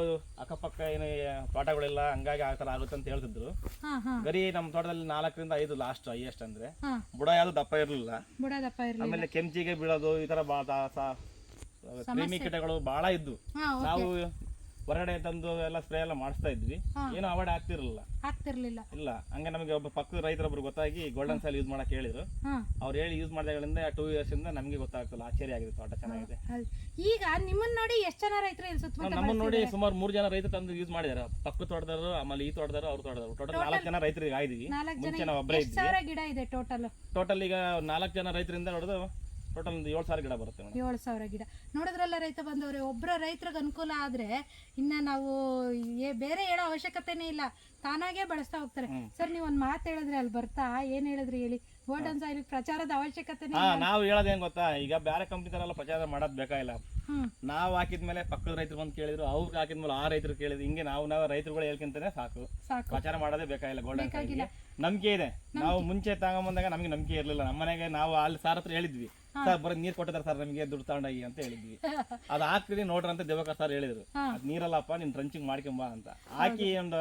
Speaker 1: ಅಕ್ಕಪಕ್ಕ ಏನು ತೋಟಗಳೆಲ್ಲ ಹಂಗಾಗಿ ಆ ತರ ಆಗುತ್ತೆ ಅಂತ ಹೇಳ್ತಿದ್ರು. ಗರಿ ನಮ್ಮ ತೋಟದಲ್ಲಿ 4ರಿಂದ 5 ಲಾಸ್ಟ್ ಹೈಯೆಸ್ಟ್ ಅಂದ್ರೆ. ಬುಡ ಯಾವ್ದು ದಪ್ಪ ಇರಲಿಲ್ಲ. ಆಮೇಲೆ ಕೆಂಚಿಗೆ ಬೀಳೋದು, ಈ ತರ ಕ್ರಿಮಿ ಕೀಟಗಳು ಬಹಳ ಇದ್ವು. ನಾವು ಹೊರಗಡೆ ತಂದು ಎಲ್ಲ ಸ್ಪ್ರೇ ಎಲ್ಲ ಮಾಡಿಸ್ತಾ ಇದ್ವಿ, ಏನೋ ಅವಾರ್ಡ್ ಆಗ್ತಿರ್ಲಿಲ್ಲ. ಇಲ್ಲ, ಹಂಗೆ ನಮಗೆ ಒಬ್ಬ ಪಕ್ಕದ ರೈತರೊಬ್ರು ಗೊತ್ತಾಗಿ ಗೋಲ್ಡನ್ ಸಾಯಿಲ್ ಯೂಸ್ ಮಾಡಕ್ ಹೇಳಿದ್ರು. ಅವ್ರು ಹೇಳಿ ಯೂಸ್ ಮಾಡಿದಾಗಳಿಂದ 2 ಇಯರ್ಸ್ ಇಂದ ನಮಗೆ ಗೊತ್ತಾಗ್ತಲ್ಲ, ಆಶ್ಚರ್ಯ ಆಗಿದೆ, ತೋಟ ಚೆನ್ನಾಗಿದೆ.
Speaker 2: ಈಗ ನಿಮ್ಮನ್ನ ನೋಡಿ ಎಷ್ಟು ಜನ ರೈತರು ಇಲ್ಲಿ ಸುತ್ತಮುತ್ತ?
Speaker 1: ನಮ್ಮನ್ನ ನೋಡಿ ಸುಮಾರು 3 ಜನ ರೈತರು ತಂದು ಯೂಸ್ ಮಾಡಿದಾರೆ. ಪಕ್ಕ ತೋಟದವರು, ಆಮೇಲೆ ಈ ತೋಟದವರು, ಅವ್ರ ತೋಟದವರು. ಟೋಟಲ್ 4 ಜನ ರೈತರಿಗೆ ಆಗಿದ್ವಿ. ಮುಂಚೆ ನಾವು ಒಬ್ಬರೇ ಇದ್ವಿ.
Speaker 2: ಗಿಡ ಇದೆ
Speaker 1: ಟೋಟಲ್ ಈಗ 4 ಜನ ರೈತರಿಂದ ಹೊಡೆದು ಟೋಟಲ್ ಒಂದು 7,000 ಗಿಡ ಬರುತ್ತೆ.
Speaker 2: 7,000 ಗಿಡ. ನೋಡಿದ್ರಲ್ಲ ರೈತ ಬಂದವ್ರೆ, ಒಬ್ಬರ ರೈತರಿಗೆ ಅನುಕೂಲ ಆದ್ರೆ ಇನ್ನ ನಾವು ಬೇರೆ ಹೇಳೋ ಅವಶ್ಯಕತೆನೇ ಇಲ್ಲ, ತಾನಾಗೆ ಬಳಸ್ತಾ ಹೋಗ್ತಾರೆ. ಸರ್ ನೀವು ಒಂದು ಮಾತು ಹೇಳಿದ್ರೆ ಅಲ್ಲಿ ಬರ್ತಾ, ಏನ್ ಹೇಳಿದ್ರಿ ಹೇಳಿ? ಗೋಲ್ಡನ್ ಸಾಯಿಲ್ ಪ್ರಚಾರದ ಅವಶ್ಯಕತೆ
Speaker 1: ನಾವು ಹೇಳೋದೇನ್ ಗೊತ್ತಾ, ಈಗ ಬೇರೆ ಕಂಪ್ನಿ ತರ ಎಲ್ಲ ಪ್ರಚಾರ ಮಾಡೋದ್ ಬೇಕಾಗಿಲ್ಲ. ನಾವು ಹಾಕಿದ್ಮೇಲೆ ಪಕ್ಕದ ರೈತರು ಬಂದು ಕೇಳಿದ್ರು, ಅವ್ರಿಗೆ ಹಾಕಿದ್ಮೇಲೆ ಆ ರೈತರು ಕೇಳಿದ್ರು, ಹಿಂಗೆ ನಾವು ರೈತರುಗಳು ಹೇಳ್ಕೊಂತಾನೆ ಸಾಕು, ಪ್ರಚಾರ ಮಾಡೋದೇ ಬೇಕಾಗಿಲ್ಲ. ಗೋಲ್ಡನ್ ಸಾಯಿಲ್ಗೆ ನಂಬಿಕೆ ಇದೆ. ನಾವು ಮುಂಚೆ ತಗೊಂಬಂದಾಗ ನಮಗೆ ನಂಬಿಕೆ ಇರಲಿಲ್ಲ. ನಮ್ಮ ಮನೆಗೆ ನಾವು ಅಲ್ಲಿ ಸಾರ್ ಹತ್ರ ಹೇಳಿದ್ವಿ, ಸರ್ ಬರೀ ನೀರು ಕೊಟ್ಟಿದ್ದಾರೆ ಸರ್ ನಮಗೆ, ದುಡ್ಡು ತಗೊಂಡೋಗಿ ಅಂತ ಹೇಳಿದ್ವಿ. ಅದು ಹಾಕ್ತೀರಿ ನೋಡ್ರಿ ಅಂತ ದೇವಕರ್ ಸರ್ ಹೇಳಿದ್ರು. ಅದು ನೀರಲ್ಲಪ್ಪ ನೀನ್ ಟ್ರಂಚಿಂಗ್ ಮಾಡ್ಕೊಂಬ ಅಂತ ಹಾಕಿ ಒಂದು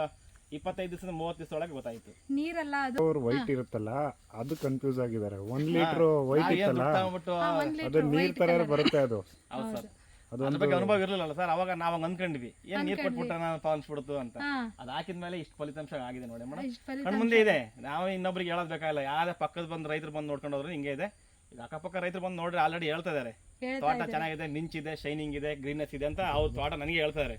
Speaker 1: 25 ದಿವಸದ 30 ದಿವಸ ಒಳಗೆ ಗೊತ್ತಾಯ್ತು
Speaker 2: ನೀರಲ್ಲ ಅದು
Speaker 4: ವೈಟ್ ಇರುತ್ತಲ್ಲ, ಅದು ಕನ್ಫ್ಯೂಸ್ ಆಗಿದ್ದಾರೆ. 1 ಲೀಟರ್ ವೈಟ್ ಇತ್ತಲ್ಲ, ಅದು ನೀರ್ ತರ ಬರುತ್ತೆ ಅದು.
Speaker 1: ಹೌದು ಸರ್, ಅದ್ರ ಬಗ್ಗೆ ಅನುಭವ ಇರಲಿಲ್ಲ ಸರ್. ಅವಾಗ ನಾವು ಅಂದ್ಕೊಂಡ್ವಿ ಏನ್ ನೀರ್ ಕೊಟ್ಬಿಟ್ಟ ಪಾಲಿಸ್ಬಿಡ್ತು ಅಂತ. ಅದ್ ಹಾಕಿದ್ಮೇಲೆ ಇಷ್ಟು ಫಲಿತಾಂಶ ಆಗಿದೆ ನೋಡಿ ಮೇಡಮ್, ಕಣ್ ಮುಂದೆ ಇದೆ. ನಾವು ಇನ್ನೊಬ್ರಿಗೆ ಹೇಳೋದ್ ಬೇಕಾಗಿಲ್ಲ. ಯಾವ್ದೇ ಪಕ್ಕದ ಬಂದು ರೈತರು ಬಂದು ನೋಡ್ಕೊಂಡು ಹೋದ್ರು ಹಿಂಗೆ ಇದೆ. ಈಗ ಅಕ್ಕಪಕ್ಕ ರೈತರು ಬಂದು ನೋಡ್ರಿ ಆಲ್ರೆಡಿ ಹೇಳ್ತಾ ಇದಾರೆ, ತೋಟ ಚೆನ್ನಾಗಿದೆ, ಮಿಂಚಿದೆ, ಶೈನಿಂಗ್ ಇದೆ, ಗ್ರೀನೆಸ್ ಇದೆ ಅಂತ. ಅವ್ರ ತೋಟ ನನಗೆ ಹೇಳ್ತಾ ಇದಾರೆ.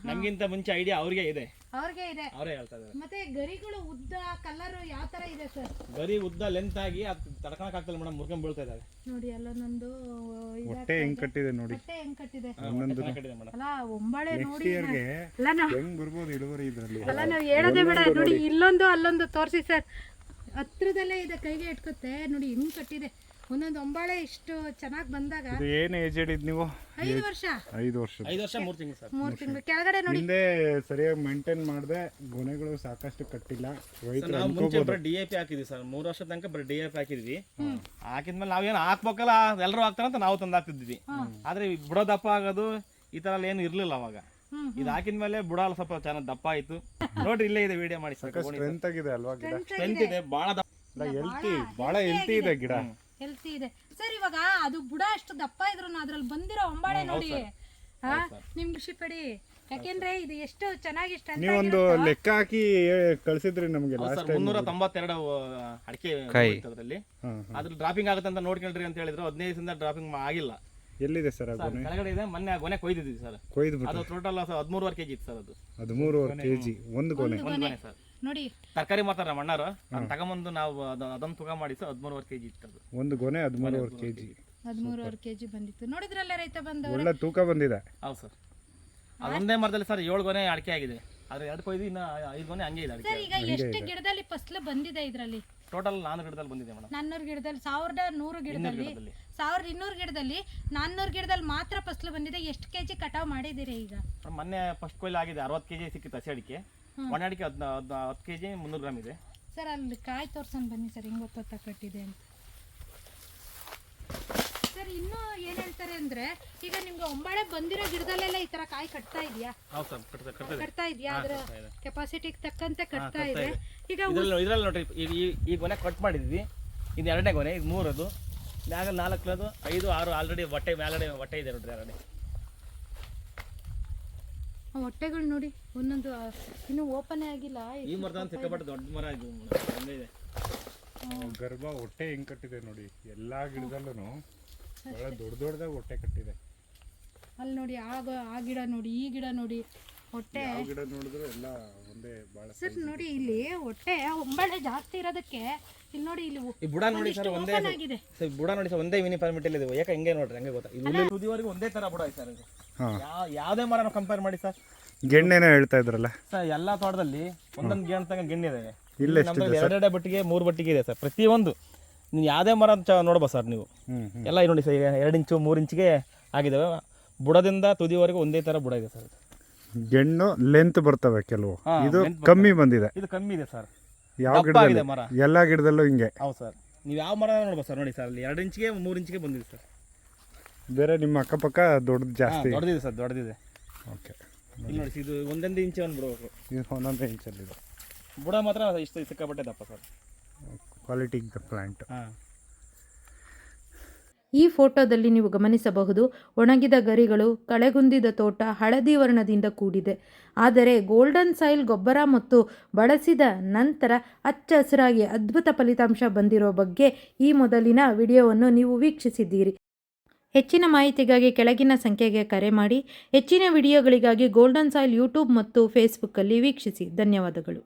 Speaker 1: ನಮ್ಗಿಂತ ಮುಂಚೆ ಐಡಿಯಾ ಅವ್ರಿಗೆ ಇದೆ, ಅವರೇ ಹೇಳ್ತಾ ಇದಾರೆ.
Speaker 2: ಮತ್ತೆ ಗರಿಗಳು ಉದ್ದ ಕಲರ್ ಯಾವ ತರ ಇದೆ ಸರ್?
Speaker 1: ಗರಿ ಉದ್ದ ಲೆಂತ್ ಆಗಿ ಅದು ತಡ್ಕೊಳಕ್ ಆಗ್ತಿಲ್ಲ ಮೇಡಮ್, ಮುರ್ಕೊಂಡ್ ಬೀಳ್ತಾ ಇದಾವೆ
Speaker 2: ನೋಡಿ. ಅಲ್ಲೊಂದು
Speaker 4: ಹೊಟ್ಟೆ ಹೆಂಗ್ ಕಟ್ಟಿದೆ ನೋಡಿ,
Speaker 2: ಹೊಟ್ಟೆ ಹೆಂಗ್ ಕಟ್ಟಿದೆ
Speaker 1: ಮೇಡಮ್.
Speaker 2: ಅಲ್ಲ ಒಂಬಾಳೆ ನೋಡಿ.
Speaker 4: ಹೆಂಗ್ ಬರ್ಬೋದು ಇಳುವರಿ ಇದ್ರಲ್ಲಿ.
Speaker 2: ಅಲ್ಲ ನಾವು ಹೇಳೋದೇ ಬೇಡ ನೋಡಿ, ಇಲ್ಲೊಂದು ಅಲ್ಲೊಂದು ತೋರಿಸಿ ಸರ್, ಹತ್ರದಲ್ಲೇ ಇದೆ, ಕೈಗೆ ಇಟ್ಕೊತ್ತೆ ನೋಡಿ ಹೆಂಗ್ ಕಟ್ಟಿದೆ. ಒಂದೊಂದು ಒಂಬಾಳೆ ಇಷ್ಟು ಚೆನ್ನಾಗಿ ಬಂದಾಗ
Speaker 4: ಏನ್ ಏಜ್ ಹೇಳಿದ್ ನೀವು?
Speaker 2: 5 ವರ್ಷ
Speaker 4: 5 ವರ್ಷ
Speaker 1: 3 ತಿಂಗಳು ಸರ್.
Speaker 2: 3 ತಿಂಗಳು ಕೆಳಗಡೆ ನೋಡಿ.
Speaker 4: ಹಿಂದೆ ಸರಿಯಾಗಿ ಮೇಂಟೈನ್ ಮಾಡದೆ ಗೊನೆಗಳು ಸಾಕಷ್ಟು ಕಟ್ಟಿಲ್ಲ.
Speaker 1: ನಾವು ಮುಂಚೆ ಬರೀ DAP ಹಾಕಿದ್ವಿ ಸರ್, 3 ವರ್ಷ ತನಕ ಬರೀ DAP ಹಾಕಿದ್ವಿ. ಹಾಕಿದ್ಮೇಲೆ ನಾವೇನು ಹಾಕ್ಬೇಕಲ್ಲ, ಎಲ್ಲರೂ ಹಾಕ್ತಾರಂತ ನಾವು ತಂದು ಹಾಕ್ತಿದ್ವಿ. ಆದ್ರೆ ಬುಡ ದಪ್ಪ ಆಗೋದು ಈ ತರ ಏನು ಇರ್ಲಿಲ್ಲ ಅವಾಗ. ಇದು ಹಾಕಿದ್ಮೇಲೆ ಬುಡ ಸ್ವಲ್ಪ ಚೆನ್ನಾಗಿ ದಪ್ಪ ಆಯ್ತು ನೋಡ್ರಿ. ಇಲ್ಲೇ ಇದೆ, ವಿಡಿಯೋ ಮಾಡಿ.
Speaker 4: ಸ್ಟ್ರೆಂತ್ ಆಗಿದೆ ಅಲ್ವಾ ಗಿಡ?
Speaker 1: ಸ್ಟ್ರೆಂತ್ ಇದೆ, ಬಹಳ
Speaker 4: ಹೆಲ್ತಿ, ಬಹಳ ಹೆಲ್ತಿ ಇದೆ ಗಿಡ.
Speaker 2: ಹೆಲ್ತಿ ಇದೆ ಸರ್. ಇವಾಗ ಅದು ಬುಡ ಅಷ್ಟು ದಪ್ಪ ಇದ್ರು ಅದ್ರಲ್ಲಿ ಬಂದಿರೋ ಒಂಬಾಳೆ ನೋಡಿ, ನಿಮ್ ಖುಷಿ ಪಡಿ. ಯಾಕೆಂದ್ರೆ ಇದು ಎಷ್ಟು ಚೆನ್ನಾಗಿ
Speaker 4: ನೀವೊಂದು ಲೆಕ್ಕ ಹಾಕಿ ಕಳ್ಸಿದ್ರಿ ನಮ್ಗೆ ಲಾಸ್ಟ್ ಟೈಮ್.
Speaker 1: 392 ಅಡಿಕೆ ಅದ್ರಲ್ಲಿ ಡ್ರಾಪಿಂಗ್ ಆಗುತ್ತೆ ಅಂತ ನೋಡ್ಕೊಳ್ರಿ ಅಂತ ಹೇಳಿದ್ರು. 15 ದಿವಸದಿಂದ ಡ್ರಾಪಿಂಗ್ ಆಗಿಲ್ಲ.
Speaker 4: ಎಲ್ಲಿದೆ ಸರ್?
Speaker 1: ಕೆಳಗಡೆ ಇದೆ, ಮೊನ್ನೆ ಗೊನೆ ಕೊಯ್ದಿದ್ವಿ ಸರ್. ಅದು ಟೋಟಲ್ 13.5 kg ಇತ್ತು ಸರ್. ಅದು
Speaker 4: 13.5 kg ಒಂದು ಗೊನೆ
Speaker 1: ಸರ್.
Speaker 2: ನೋಡಿ
Speaker 1: ತರಕಾರಿ ಮಾತಾರ ಮಣ್ಣಾರು ತಗೊಂಬಂದು ನಾವು ಅದನ್ನ ತೂಕ ಮಾಡಿ 13.5 kg ಇತ್ತು. ಅದು
Speaker 4: ಒಂದು ಗೊನೆ 13.5 kg.
Speaker 2: 13.5 kg ಬಂದಿತ್ತು. ನೋಡಿದ್ರಲ್ಲ ರೈತ ಬಂದವರು,
Speaker 4: ಒಳ್ಳೆ ತೂಕ ಬಂದಿದೆ.
Speaker 1: ಹೌದು ಸರ್. ಅದೊಂದೇ ಮರದಲ್ಲಿ ಸರ್ 7 ಗೊನೆ ಅಡಿಕೆ ಆಗಿದೆ. ಆದ್ರೆ 2 ಕೊಯ್ದು ಇನ್ನ 5 ಗೊನೆ ಹಂಗೆ ಇದೆ ಅಡಿಕೆ.
Speaker 2: ಸರ್ ಈಗ ಎಷ್ಟು ಗಿಡದಲ್ಲಿ ಫಸಲು ಬಂದಿದೆ ಇದರಲ್ಲಿ?
Speaker 1: ಟೋಟಲ್ 400 ಗಿಡದಲ್ಲಿ ಬಂದಿದೆ ಮೇಡಮ್.
Speaker 2: 400 ಗಿಡದಲ್ಲಿ, 1100 ಗಿಡದಲ್ಲಿ, 1200 ಗಿಡದಲ್ಲಿ, 400 ಗಿಡದಲ್ಲಿ ಮಾತ್ರ ಫಸಲು ಬಂದಿದೆ. ಎಷ್ಟು ಕೆಜಿ ಕಟಾವ್ ಮಾಡಿದಿರಿ ಈಗ?
Speaker 1: ಮೊನ್ನೆ ಫಸ್ಟ್ ಕೊಯ್ಲು ಆಗಿದೆ, 60 kg ಸಿಕ್ಕಿತ್ತು ಹಸಿ ಅಡಿಕೆ. ಒಣ ಅಡಿಕೆ 10 kg 300 ಗ್ರಾಮ್ ಇದೆ
Speaker 2: ಸರ್. ಅಲ್ಲಿ ಕಾಯಿ ತೋರ್ಸನ್ ಬನ್ನಿ ಸರ್, ಹೆಂಗ್ ಗೊತ್ತ ಕಟ್ಟಿದೆ ಅಂತ. ಸರ್ ಇನ್ನೂ ಏನ್ ಹೇಳ್ತಾರೆ ಅಂದ್ರೆ, ಈಗ ನಿಮ್ಗೆ ಒಂಬಾಳೆ ಬಂದಿರೋ ಗಿಡದಲ್ಲೆಲ್ಲ ಈ ತರ ಕಾಯಿ ಕಟ್ತಾ ಇದೆಯಾ? ಕಟ್ತಾ ಇದೆಯಾ? ಅದ್ರ ಕೆಪಾಸಿಟಿಗೆ ತಕ್ಕಂತೆ ಕಟ್ತಾ ಇದೆ. ಈಗ
Speaker 1: ಇದ್ರಲ್ಲಿ ನೋಡ್ರಿ, ಈ ಗೊನೆ ಕಟ್ ಮಾಡಿದ್ವಿ. ಇದು 2ನೇ ಗೊನೆ, ಇದು 3ಅದು, ಮ್ಯಾಗ 4 5 6 ಆಲ್ರೆಡಿ ಹೊಟ್ಟೆ ಮೇಲ್ಗಡೆ ಹೊಟ್ಟೆ ಇದೆ ನೋಡ್ರಿ. ಆಲ್ರೆಡಿ
Speaker 2: ಹೊಟ್ಟೆಗಳು ನೋಡಿ, ಒಂದೊಂದು ಇನ್ನು ಓಪನ್ ಆಗಿಲ್ಲ.
Speaker 1: ಈ ಮರದ ಸಿಕ್ಕಾಪಟ್ಟೆ ದೊಡ್ಡ ಮರ ಇದು ಇದೆ.
Speaker 4: ಗರ್ಭ ಹೊಟ್ಟೆ ಹೆಂಗ್ ಕಟ್ಟಿದೆ ನೋಡಿ. ಎಲ್ಲಾ ಗಿಡದಲ್ಲೂ ಬಹಳ ದೊಡ್ಡದಾಗಿ ಹೊಟ್ಟೆ ಕಟ್ಟಿದೆ.
Speaker 2: ಅಲ್ಲಿ ನೋಡಿ, ಆ ಗಿಡ ನೋಡಿ, ಈ ಗಿಡ ನೋಡಿ, ಹೊಟ್ಟೆ
Speaker 4: ಗಿಡ ನೋಡಿದ್ರು ಎಲ್ಲ ಒಂದೇ. ಬಹಳ
Speaker 2: ಸರ್ ನೋಡಿ, ಇಲ್ಲಿ ಹೊಟ್ಟೆ ಒಂಬಳೆ ಜಾಸ್ತಿ ಇರೋದಕ್ಕೆ ಇಲ್ಲಿ ನೋಡಿ, ಇಲ್ಲಿ
Speaker 1: ಈ ಬುಡ ನೋಡಿ ಸರ್, ಒಂದೇ
Speaker 2: ಆಗಿದೆ
Speaker 1: ಸರ್. ಬುಡ ನೋಡಿ ಸರ್, ಒಂದೇ ಯೂನಿಫಾರ್ಮಿಟಿ ಇದೆ. ಯಾಕೆ ಹಿಂಗೆ ನೋಡ್ರಿ, ಹಂಗೆ ಗೊತ್ತಾ, ಇಲ್ಲಿ ತುದಿವರೆಗೂ ಒಂದೇ ತರ ಬುಡ ಐತೆ ಸರ್. ಯಾವ್ದೇ ಮರ ಕಂಪೇರ್ ಮಾಡಿ ಸರ್.
Speaker 4: ಗೆಣ್ಣೆನೋ ಹೇಳ್ತಾ ಇದ್ರಲ್ಲ
Speaker 1: ಸರ್, ಎಲ್ಲಾ ತೋಟದಲ್ಲಿ ಒಂದೊಂದು ಗೆಣ್ ತಗ ಗೆಣ್ಣೆ ಇದೆ. ನಮ್ದ್ರಲ್ಲಿ 2 ಬಟ್ಟಿಗೆ 3 ಬಟ್ಟಿಗೆ ಇದೆ ಸರ್. ಪ್ರತಿಯೊಂದು ನೀವು ಯಾವ್ದೇ ಮರ ನೋಡ್ಬೋದು ಸರ್ ನೀವು. ಎಲ್ಲ ನೋಡಿ ಸರ್, 2 ಇಂಚು 3 ಇಂಚಿಗೆ ಆಗಿದಾವೆ. ಬುಡದಿಂದ ತುದಿವರೆಗೂ ಒಂದೇ ತರ ಬುಡ ಇದೆ ಸರ್.
Speaker 4: ಗೆಣ್ಣು ಲೆಂತ್ ಬರ್ತವೆ ಕೆಲವು, ಇದು ಕಮ್ಮಿ ಬಂದಿದೆ.
Speaker 1: ಇದು ಕಮ್ಮಿ ಇದೆ ಸರ್.
Speaker 4: ಯಾವ ಗಿಡದಲ್ಲಿ?
Speaker 1: ಮರ
Speaker 4: ಎಲ್ಲಾ ಗಿಡದಲ್ಲೂ ಹಿಂಗೆ.
Speaker 1: ಹೌದು ಸರ್. ನೀವು ಯಾವ ಮರ ನೋಡ್ಬೋದು ಸರ್, ನೋಡಿ ಸರ್, ಅಲ್ಲಿ 2 ಇಂಚಿಗೆ 3 ಇಂಚಿಗೆ ಬಂದಿದೆ ಸರ್.
Speaker 4: ಬೇರೆ ನಿಮ್ಮ ಅಕ್ಕಪಕ್ಕ ದೊಡ್ಡದು ಜಾಸ್ತಿ?
Speaker 1: ದೊಡ್ಡದಿದೆ ಸರ್, ದೊಡ್ಡದಿದೆ.
Speaker 4: ಓಕೆ,
Speaker 1: ಇಲ್ಲಿ ನೋಡಿ, ಇದು 1 ಇಂಚ್ ಒಂದು ಬಿಡಬೇಕು.
Speaker 4: ಇದು 1 ಇಂಚಲ್ಲಿದೆ.
Speaker 1: ಬುಡ ಮಾತ್ರ ಇಷ್ಟು ಸಿಕ್ಕಾಪಟ್ಟೆ ದಪ್ಪ ಸರ್.
Speaker 4: Quality the plant.
Speaker 5: ಈ ಫೋಟೋದಲ್ಲಿ ನೀವು ಗಮನಿಸಬಹುದು, ಒಣಗಿದ ಗರಿಗಳು, ಕಳೆಗುಂದಿದ ತೋಟ, ಹಳದಿ ವರ್ಣದಿಂದ ಕೂಡಿದೆ. ಆದರೆ ಗೋಲ್ಡನ್ ಸಾಯಿಲ್ ಗೊಬ್ಬರ ಮತ್ತು ಬಳಸಿದ ನಂತರ ಹಚ್ಚ ಹಸಿರಾಗಿ ಅದ್ಭುತ ಫಲಿತಾಂಶ ಬಂದಿರೋ ಬಗ್ಗೆ ಈ ಮೊದಲಿನ ವಿಡಿಯೋವನ್ನು ನೀವು ವೀಕ್ಷಿಸಿದ್ದೀರಿ. ಹೆಚ್ಚಿನ ಮಾಹಿತಿಗಾಗಿ ಕೆಳಗಿನ ಸಂಖ್ಯೆಗೆ ಕರೆ ಮಾಡಿ. ಹೆಚ್ಚಿನ ವಿಡಿಯೋಗಳಿಗಾಗಿ ಗೋಲ್ಡನ್ ಸಾಯಿಲ್ ಯೂಟ್ಯೂಬ್ ಮತ್ತು ಫೇಸ್ಬುಕ್ಕಲ್ಲಿ ವೀಕ್ಷಿಸಿ. ಧನ್ಯವಾದಗಳು.